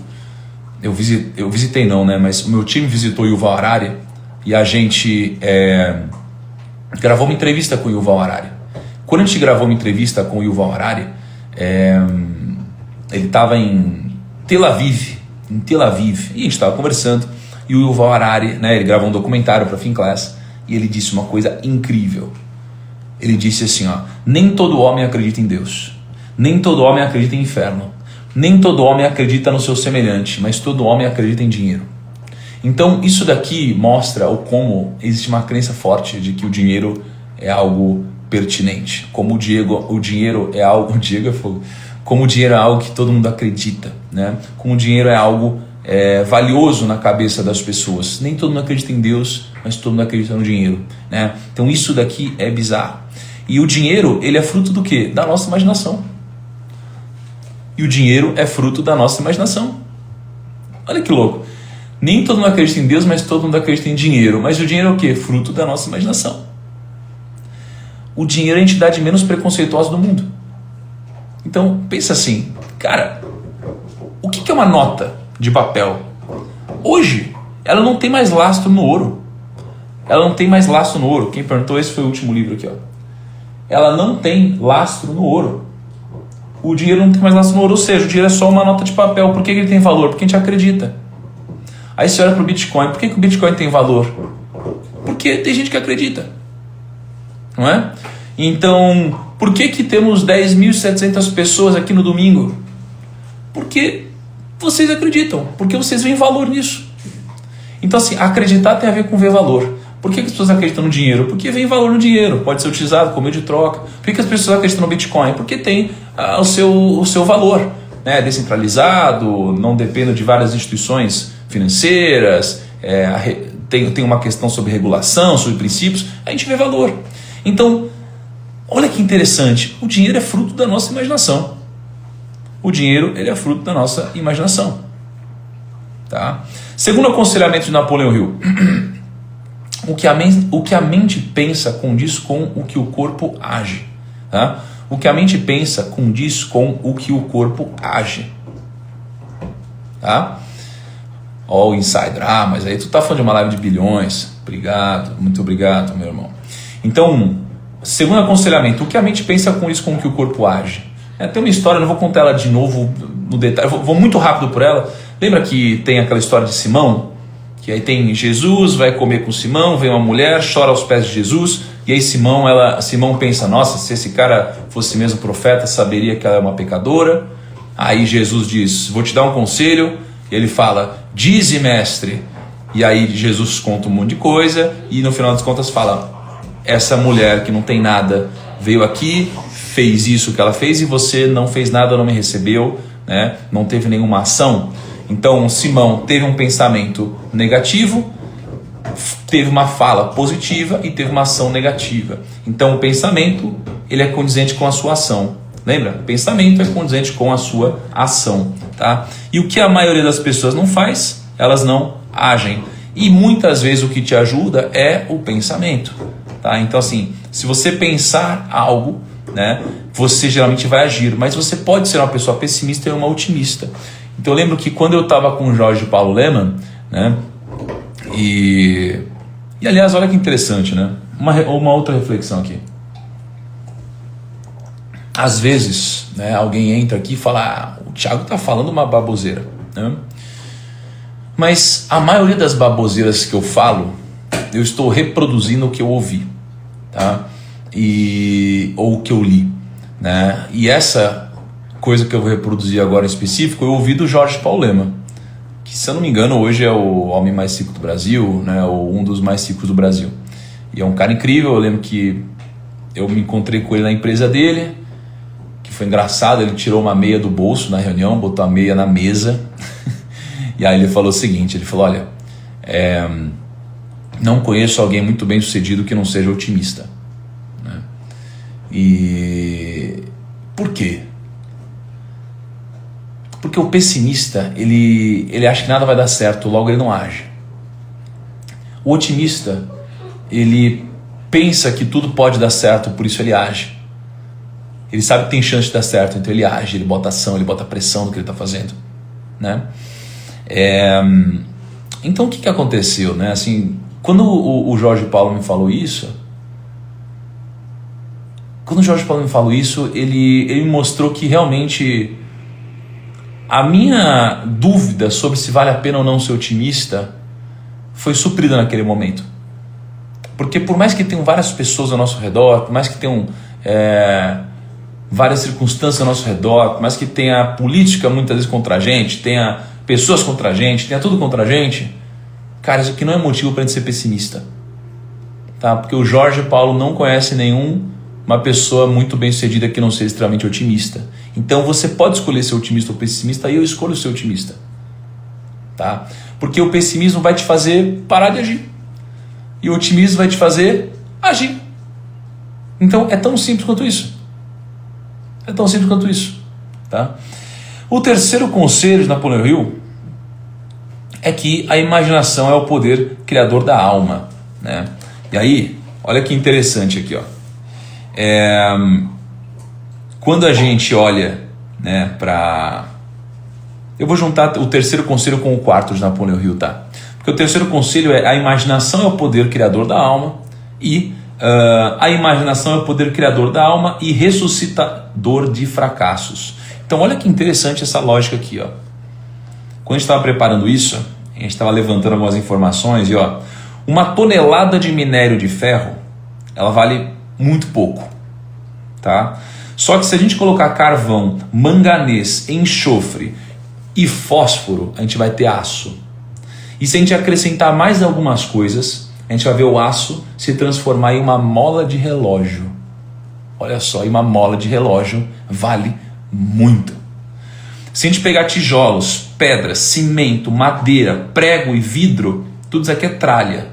visitei não, né? Mas o meu time visitou o Yuval Harari e a gente gravou uma entrevista com o Yuval Harari. Quando a gente gravou uma entrevista com o Yuval Harari, ele estava em Tel Aviv, e a gente estava conversando, e o Yuval Harari, né, ele gravou um documentário para Finclass, e ele disse uma coisa incrível. Ele disse assim, ó: nem todo homem acredita em Deus, nem todo homem acredita em inferno, nem todo homem acredita no seu semelhante, mas todo homem acredita em dinheiro. Então isso daqui mostra o como existe uma crença forte de que o dinheiro é algo pertinente, como o dinheiro é algo, como o dinheiro é algo que todo mundo acredita, né? Como o dinheiro é algo valioso na cabeça das pessoas. Nem todo mundo acredita em Deus, mas todo mundo acredita no dinheiro, né? Então isso daqui é bizarro. E o dinheiro, ele é fruto do quê? Da nossa imaginação. E o dinheiro é fruto da nossa imaginação. Olha que louco. Nem todo mundo acredita em Deus, mas todo mundo acredita em dinheiro. Mas o dinheiro é o quê? Fruto da nossa imaginação. O dinheiro é a entidade menos preconceituosa do mundo. Então, pensa assim, cara, o que é uma nota de papel? Hoje, ela não tem mais lastro no ouro. Ela não tem mais lastro no ouro. Quem perguntou, esse foi o último livro aqui, ó. Ela não tem lastro no ouro. O dinheiro não tem mais lastro no ouro, ou seja, o dinheiro é só uma nota de papel. Por que ele tem valor? Porque a gente acredita. Aí você olha para o Bitcoin. Por que o Bitcoin tem valor? Porque tem gente que acredita. Não é? Então, por que temos 10.700 pessoas aqui no domingo? Porque vocês acreditam. Porque vocês veem valor nisso. Então, assim, acreditar tem a ver com ver valor. Por que as pessoas acreditam no dinheiro? Porque vem valor no dinheiro. Pode ser utilizado como meio de troca. Por que as pessoas acreditam no Bitcoin? Porque tem o seu valor, né? Descentralizado, não depende de várias instituições financeiras, tem uma questão sobre regulação, sobre princípios, a gente vê valor. Então, olha que interessante, o dinheiro é fruto da nossa imaginação. O dinheiro, ele é fruto da nossa imaginação. Tá? Segundo o aconselhamento de Napoleão Hill, o que a mente pensa condiz com o que o corpo age. Tá? O que a mente pensa condiz com o que o corpo age. Tá? Ó, o insider. Ah, mas aí tu tá falando de uma live de bilhões. Obrigado, muito obrigado, meu irmão. Então, segundo o aconselhamento, o que a mente pensa condiz com o que o corpo age. Tem uma história, não vou contar ela de novo no detalhe, vou muito rápido por ela. Lembra que tem aquela história de Simão? Que aí tem Jesus, vai comer com Simão, vem uma mulher, chora aos pés de Jesus, e aí Simão pensa, nossa, se esse cara fosse mesmo profeta, saberia que ela é uma pecadora. Aí Jesus diz, vou te dar um conselho, e ele fala, dize, mestre. E aí Jesus conta um monte de coisa, e no final das contas fala, essa mulher que não tem nada, veio aqui, fez isso que ela fez, e você não fez nada, não me recebeu, né? Não teve nenhuma ação. Então Simão teve um pensamento negativo, teve uma fala positiva e teve uma ação negativa. Então o pensamento, ele é condizente com a sua ação. Lembra? O pensamento é condizente com a sua ação. Tá? E o que a maioria das pessoas não faz, elas não agem. E muitas vezes o que te ajuda é o pensamento. Tá? Então assim, se você pensar algo, né, você geralmente vai agir. Mas você pode ser uma pessoa pessimista e uma otimista. Então eu lembro que quando eu estava com o Jorge Paulo Lemann, né, e aliás, olha que interessante, né? Uma outra reflexão aqui. Às vezes, né, alguém entra aqui e fala, o Thiago está falando uma baboseira, né? Mas a maioria das baboseiras que eu falo, eu estou reproduzindo o que eu ouvi, tá? Ou o que eu li, né? E essa coisa que eu vou reproduzir agora em específico, eu ouvi do Jorge Paulo Lemann, que, se eu não me engano, hoje é o homem mais rico do Brasil, né? Ou um dos mais ricos do Brasil. E é um cara incrível. Eu lembro que eu me encontrei com ele na empresa dele, que foi engraçado, ele tirou uma meia do bolso na reunião, botou a meia na mesa, e aí ele falou o seguinte, ele falou, olha, não conheço alguém muito bem sucedido que não seja otimista. Né? E por quê? Porque o pessimista, ele acha que nada vai dar certo, logo ele não age. O otimista, ele pensa que tudo pode dar certo, por isso ele age. Ele sabe que tem chance de dar certo, então ele age, ele bota ação, ele bota pressão no que ele está fazendo. Né? Então o que aconteceu? Né? Assim, quando o Jorge Paulo me falou isso, ele me mostrou que realmente a minha dúvida sobre se vale a pena ou não ser otimista foi suprida naquele momento. Porque por mais que tenham várias pessoas ao nosso redor, por mais que tenham várias circunstâncias ao nosso redor, por mais que tenha política muitas vezes contra a gente, tenha pessoas contra a gente, tenha tudo contra a gente, cara, isso aqui não é motivo para a gente ser pessimista. Tá? Porque o Jorge Paulo não conhece uma pessoa muito bem sucedida que não seja extremamente otimista. Então você pode escolher ser otimista ou pessimista, e eu escolho ser otimista. Tá? Porque o pessimismo vai te fazer parar de agir. E o otimismo vai te fazer agir. Então é tão simples quanto isso. É tão simples quanto isso. Tá? O terceiro conselho de Napoleão Hill é que a imaginação é o poder criador da alma. Né? E aí, olha que interessante aqui, ó. Quando a gente olha, né, para... Eu vou juntar o terceiro conselho com o quarto de Napoleão Hill, tá? Porque o terceiro conselho é a imaginação é o poder criador da alma e a imaginação é o poder criador da alma e ressuscitador de fracassos. Então olha que interessante essa lógica aqui, ó. Quando a gente estava preparando isso, a gente estava levantando algumas informações e ó, uma tonelada de minério de ferro, ela vale muito pouco, tá? Só que se a gente colocar carvão, manganês, enxofre e fósforo, a gente vai ter aço. E se a gente acrescentar mais algumas coisas, a gente vai ver o aço se transformar em uma mola de relógio. Olha só, e uma mola de relógio vale muito. Se a gente pegar tijolos, pedras, cimento, madeira, prego e vidro, Tudo isso aqui é tralha.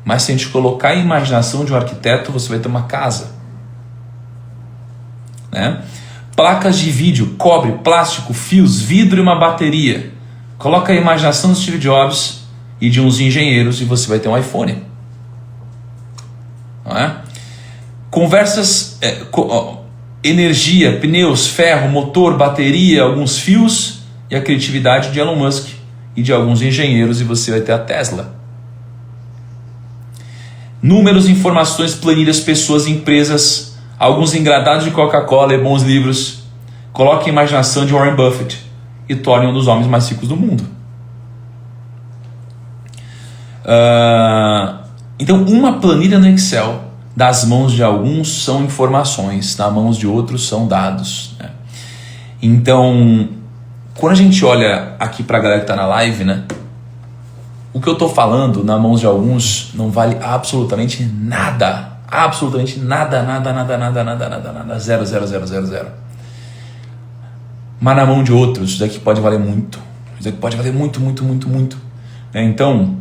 Mas se a gente colocar a imaginação de um arquiteto, você vai ter uma casa. Né? Placas de vídeo, cobre, plástico, fios, vidro e uma bateria. Coloca a imaginação do Steve Jobs e de uns engenheiros e você vai ter um iPhone. Não é? Conversas, energia, pneus, ferro, motor, bateria, alguns fios e a criatividade de Elon Musk e de alguns engenheiros e você vai ter a Tesla. Números, informações, planilhas, pessoas, empresas, alguns engradados de Coca-Cola e bons livros. Coloque a imaginação de Warren Buffett e torne um dos homens mais ricos do mundo. Então, uma planilha no Excel, das mãos de alguns são informações, nas mãos de outros são dados. Né? Então, quando a gente olha aqui para a galera que está na live, né? O que eu estou falando nas mãos de alguns não vale absolutamente nada. Absolutamente nada, nada. Zero. Mas na mão de outros, isso daqui pode valer muito. Isso daqui pode valer muito. Então,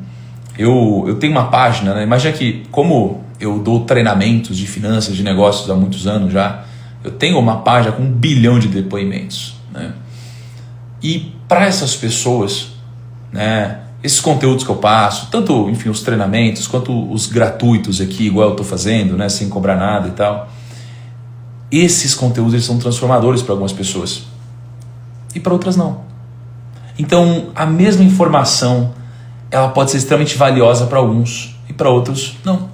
eu tenho uma página, né? Imagina que, como eu dou treinamentos de finanças, de negócios há muitos anos já, eu tenho uma página com 1 bilhão de depoimentos. Né? E para essas pessoas, né? Esses conteúdos que eu passo, tanto, enfim, os treinamentos, quanto os gratuitos aqui, igual eu estou fazendo, né, sem cobrar nada e tal, esses conteúdos eles são transformadores para algumas pessoas e para outras não. Então, a mesma informação, ela pode ser extremamente valiosa para alguns e para outros não.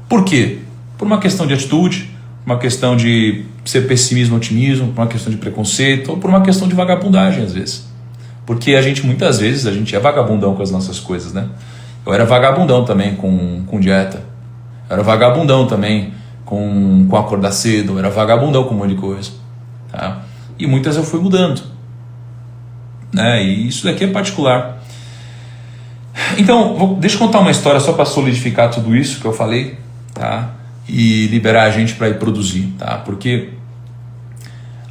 Por quê? Por uma questão de atitude, uma questão de ser pessimismo, otimismo, por uma questão de preconceito ou por uma questão de vagabundagem às vezes. Porque muitas vezes a gente é vagabundão com as nossas coisas, né? Eu era vagabundão também com dieta. Eu era vagabundão também com acordar cedo. Eu era vagabundão com um monte de coisa. Tá? E muitas eu fui mudando. Né? E isso daqui é particular. Então, deixa eu contar uma história só para solidificar tudo isso que eu falei. Tá? E liberar a gente para ir produzir. Tá? Porque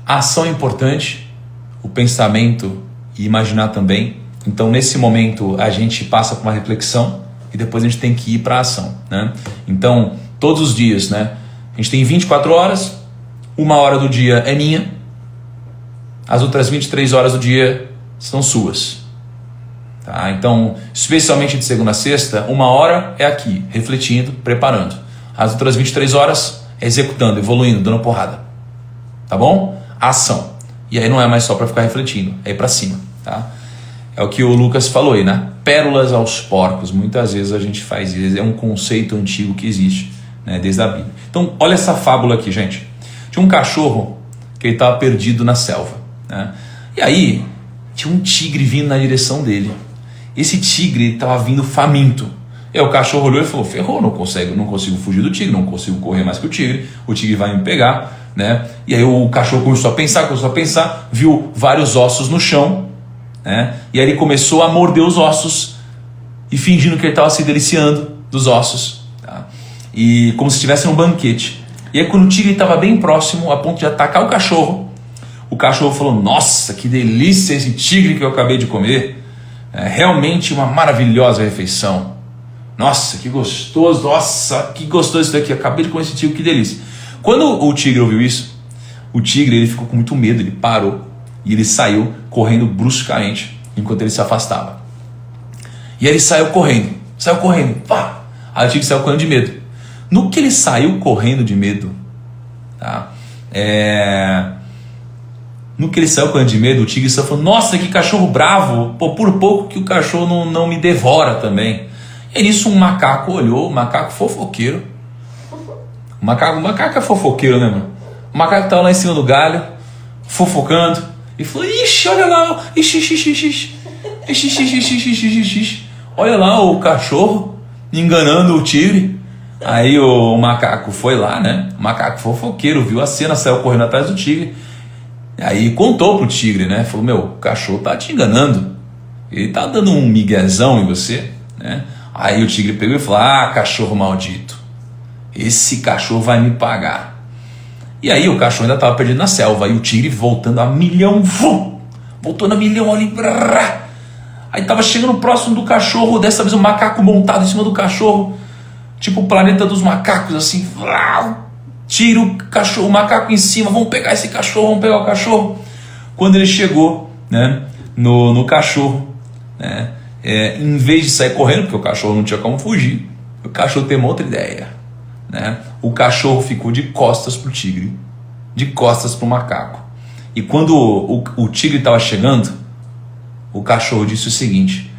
a ação é importante. O pensamento e imaginar também. Então, nesse momento, a gente passa por uma reflexão e depois a gente tem que ir para a ação. Né? Então, todos os dias, né? A gente tem 24 horas, 1 hora do dia é minha, as outras 23 horas do dia são suas. Tá? Então, especialmente de segunda a sexta, 1 hora é aqui, refletindo, preparando. As outras 23 horas é executando, evoluindo, dando porrada. Tá bom? Ação. E aí não é mais só para ficar refletindo, é ir para cima. Tá? É o que o Lucas falou aí, né? Pérolas aos porcos. Muitas vezes a gente faz isso. É um conceito antigo que existe, né? Desde a Bíblia. Então, olha essa fábula aqui, gente. Tinha um cachorro que ele estava perdido na selva. Né? E aí, tinha um tigre vindo na direção dele. Esse tigre estava vindo faminto. E aí o cachorro olhou e falou, ferrou, não consigo fugir do tigre, não consigo correr mais que o tigre vai me pegar. Né? E aí o cachorro começou a pensar, viu vários ossos no chão, né? E aí ele começou a morder os ossos e fingindo que ele estava se deliciando dos ossos, tá? E como se estivesse num banquete. E aí quando o tigre estava bem próximo, a ponto de atacar o cachorro falou, nossa, que delícia esse tigre que eu acabei de comer, é realmente uma maravilhosa refeição, nossa, que gostoso isso daqui, acabei de comer esse tigre, que delícia. Quando o tigre ouviu isso, ele ficou com muito medo, ele parou e ele saiu correndo bruscamente enquanto ele se afastava. E aí ele saiu correndo, pá! Aí o tigre saiu correndo de medo. No que ele saiu correndo de medo, tá? O tigre só falou, nossa, que cachorro bravo, pô, por pouco que o cachorro não me devora também. E nisso um macaco olhou, um macaco fofoqueiro. O macaco é fofoqueiro, né, mano? O macaco estava lá em cima do galho, fofocando, e falou, ixi, olha lá, olha lá o cachorro enganando o tigre. Aí o macaco foi lá, né? O macaco fofoqueiro viu a cena, saiu correndo atrás do tigre. Aí contou pro tigre, né? Falou, meu, o cachorro tá te enganando, ele tá dando um miguezão em você, né? Aí o tigre pegou e falou, cachorro maldito, esse cachorro vai me pagar. E aí o cachorro ainda estava perdido na selva. E o tigre voltando a milhão. Voltando a milhão ali. Aí tava chegando próximo do cachorro, dessa vez o macaco montado em cima do cachorro, tipo o planeta dos macacos, assim, tira o cachorro, o macaco em cima, vamos pegar esse cachorro, vamos pegar o cachorro. Quando ele chegou, né, no cachorro, né, em vez de sair correndo, porque o cachorro não tinha como fugir, o cachorro teve uma outra ideia, né? O cachorro ficou de costas pro tigre, de costas pro macaco. E quando o tigre estava chegando, o cachorro disse o seguinte: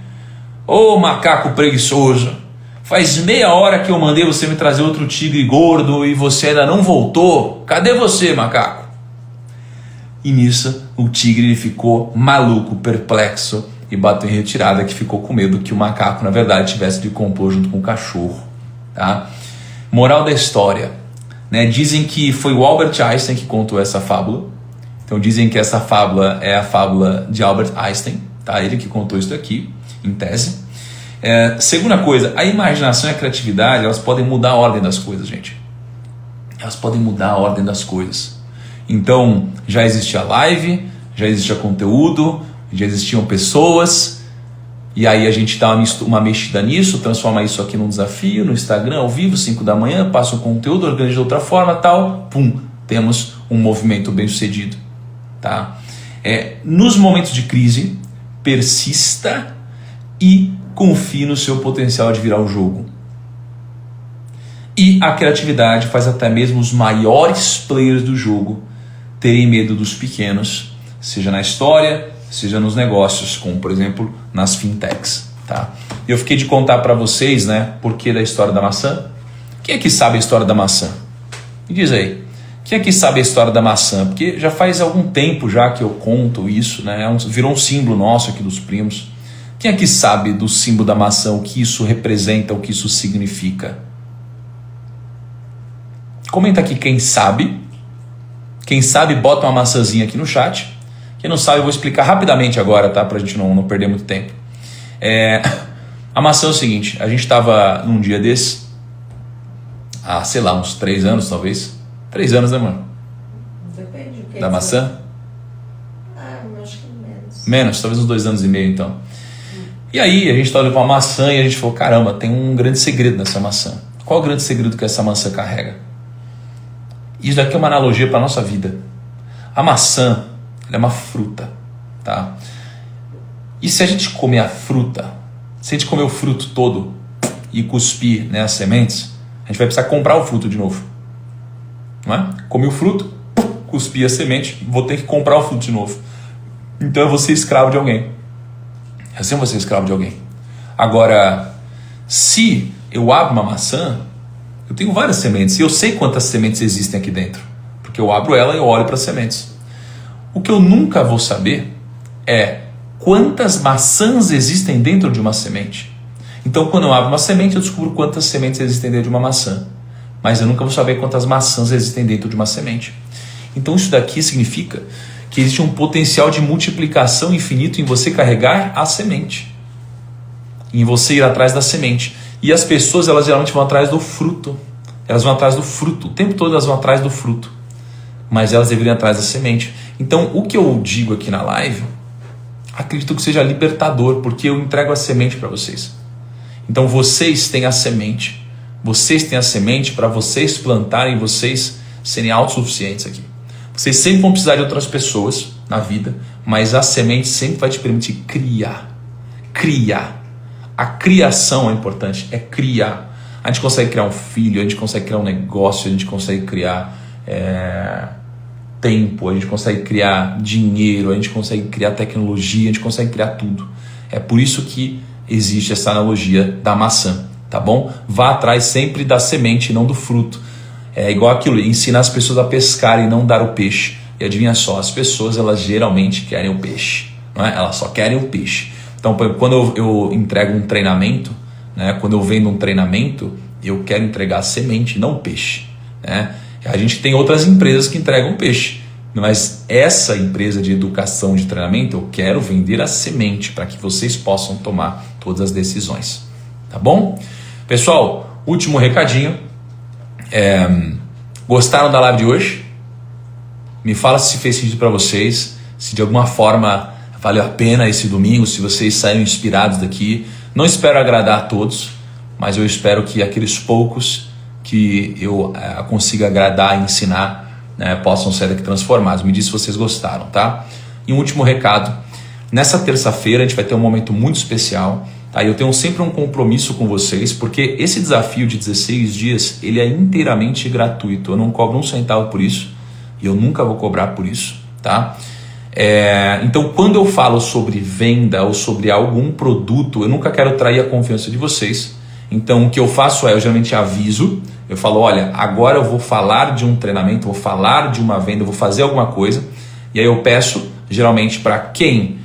ô macaco preguiçoso, faz meia hora que eu mandei você me trazer outro tigre gordo e você ainda não voltou. Cadê você, macaco? E nisso o tigre ficou maluco, perplexo e bateu em retirada, que ficou com medo que o macaco na verdade tivesse de compor junto com o cachorro, tá? Moral da história, né? Dizem que foi o Albert Einstein que contou essa fábula. Então dizem que essa fábula é a fábula de Albert Einstein, tá? Ele que contou isso daqui, em tese. Segunda coisa, a imaginação e a criatividade, elas podem mudar a ordem das coisas, gente. Elas podem mudar a ordem das coisas. Então, já existia live, já existia conteúdo, já existiam pessoas, e aí a gente dá uma mexida nisso, transforma isso aqui num desafio, no Instagram, ao vivo, 5 da manhã, passa um conteúdo, organiza de outra forma, tal, pum, temos um movimento bem sucedido, tá? Nos momentos de crise, persista e confie no seu potencial de virar o jogo. E a criatividade faz até mesmo os maiores players do jogo terem medo dos pequenos, seja na história, seja nos negócios, como por exemplo nas fintechs, tá? Eu fiquei de contar para vocês, né, porquê da história da maçã. Quem é que sabe a história da maçã? Me diz aí. Quem é que sabe a história da maçã? Porque já faz algum tempo já que eu conto isso, né? Virou um símbolo nosso aqui dos primos. Quem é que sabe do símbolo da maçã, o que isso representa, o que isso significa? Comenta aqui quem sabe. Quem sabe, bota uma maçãzinha aqui no chat. Quem não sabe, eu vou explicar rapidamente agora, tá? Pra gente não perder muito tempo. A maçã é o seguinte: a gente estava num dia desse, há, sei lá, uns 3 anos talvez. 3 anos, né, mano? Depende. O que da maçã? Eu acho que menos. Menos, talvez uns 2 anos e meio, então. E aí, a gente estava olhando pra uma maçã e a gente falou: caramba, tem um grande segredo nessa maçã. Qual o grande segredo que essa maçã carrega? Isso daqui é uma analogia para a nossa vida. A maçã, ela é uma fruta, tá? E se a gente comer a fruta, se a gente comer o fruto todo e cuspir, né, as sementes, a gente vai precisar comprar o fruto de novo, não é? Comi o fruto, cuspi a semente, vou ter que comprar o fruto de novo. Então eu vou ser escravo de alguém. Eu sempre vou ser escravo de alguém. Agora, se eu abro uma maçã, eu tenho várias sementes e eu sei quantas sementes existem aqui dentro, porque eu abro ela e eu olho para as sementes. O que eu nunca vou saber é quantas maçãs existem dentro de uma semente. Então, quando eu abro uma semente, eu descubro quantas sementes existem dentro de uma maçã, mas eu nunca vou saber quantas maçãs existem dentro de uma semente. Então, isso daqui significa que existe um potencial de multiplicação infinito em você carregar a semente, em você ir atrás da semente. E as pessoas, elas geralmente vão atrás do fruto. Elas vão atrás do fruto. O tempo todo elas vão atrás do fruto. Mas elas deveriam ir atrás da semente. Então, o que eu digo aqui na live, acredito que seja libertador, porque eu entrego a semente para vocês. Então, vocês têm a semente. Vocês têm a semente para vocês plantarem, vocês serem autossuficientes aqui. Vocês sempre vão precisar de outras pessoas na vida, mas a semente sempre vai te permitir criar. Criar. A criação é importante, é criar. A gente consegue criar um filho, a gente consegue criar um negócio, a gente consegue criar tempo, a gente consegue criar dinheiro, a gente consegue criar tecnologia, a gente consegue criar tudo. É por isso que existe essa analogia da maçã, tá bom? Vá atrás sempre da semente e não do fruto. É igual aquilo, ensinar as pessoas a pescar e não dar o peixe. E adivinha só, as pessoas, elas geralmente querem o peixe, não é? Elas só querem o peixe. Então, quando eu entrego um treinamento, né, quando eu vendo um treinamento, eu quero entregar a semente, não o peixe, né? A gente tem outras empresas que entregam peixe, mas essa empresa de educação de treinamento, eu quero vender a semente para que vocês possam tomar todas as decisões, tá bom? Pessoal, último recadinho. Gostaram da live de hoje? Me fala se fez sentido para vocês, se de alguma forma Valeu a pena esse domingo, se vocês saíram inspirados daqui. Não espero agradar a todos, mas eu espero que aqueles poucos que eu consiga agradar e ensinar, né, possam sair daqui transformados. Me diz se vocês gostaram, tá? E um último recado. Nessa terça-feira a gente vai ter um momento muito especial. Tá? Eu tenho sempre um compromisso com vocês, porque esse desafio de 16 dias, ele é inteiramente gratuito. Eu não cobro um centavo por isso e eu nunca vou cobrar por isso, tá? Então, quando eu falo sobre venda ou sobre algum produto, eu nunca quero trair a confiança de vocês. Então, o que eu faço eu geralmente aviso, eu falo, olha, agora eu vou falar de um treinamento, vou falar de uma venda, vou fazer alguma coisa, e aí eu peço, geralmente, para quem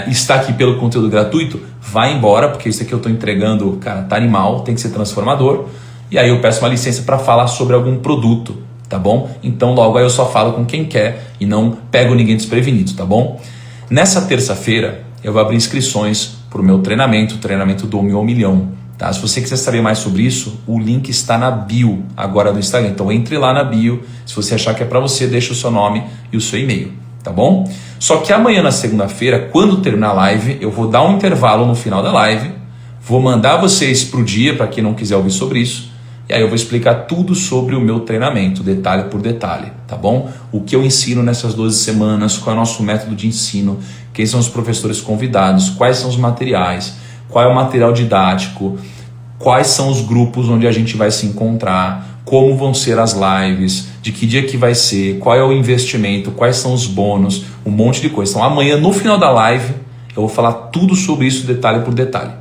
está aqui pelo conteúdo gratuito, vai embora, porque isso aqui eu estou entregando, cara, tá animal, tem que ser transformador, e aí eu peço uma licença para falar sobre algum produto, tá bom? Então logo aí eu só falo com quem quer e não pego ninguém desprevenido, tá bom? Nessa terça-feira eu vou abrir inscrições para o meu treinamento, o treinamento do 1 milhão, tá? Se você quiser saber mais sobre isso, o link está na bio agora do Instagram, então entre lá na bio, se você achar que é para você, deixa o seu nome e o seu e-mail, tá bom? Só que amanhã na segunda-feira, quando terminar a live, eu vou dar um intervalo no final da live, vou mandar vocês para o dia, para quem não quiser ouvir sobre isso, e aí eu vou explicar tudo sobre o meu treinamento, detalhe por detalhe, tá bom? O que eu ensino nessas 12 semanas, qual é o nosso método de ensino, quem são os professores convidados, quais são os materiais, qual é o material didático, quais são os grupos onde a gente vai se encontrar, como vão ser as lives, de que dia que vai ser, qual é o investimento, quais são os bônus, um monte de coisa. Então amanhã, no final da live, eu vou falar tudo sobre isso, detalhe por detalhe,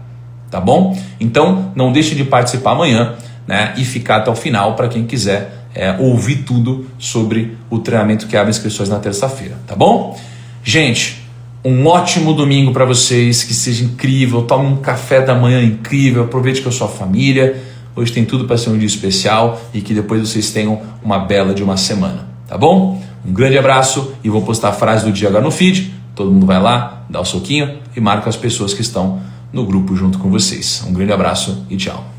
tá bom? Então não deixe de participar amanhã, né, e ficar até o final para quem quiser ouvir tudo sobre o treinamento que abre inscrições na terça-feira, tá bom? Gente, um ótimo domingo para vocês, que seja incrível, tome um café da manhã incrível, aproveite com a sua família, hoje tem tudo para ser um dia especial e que depois vocês tenham uma bela de uma semana, tá bom? Um grande abraço e vou postar a frase do dia agora no feed, todo mundo vai lá, dá o soquinho e marca as pessoas que estão no grupo junto com vocês. Um grande abraço e tchau.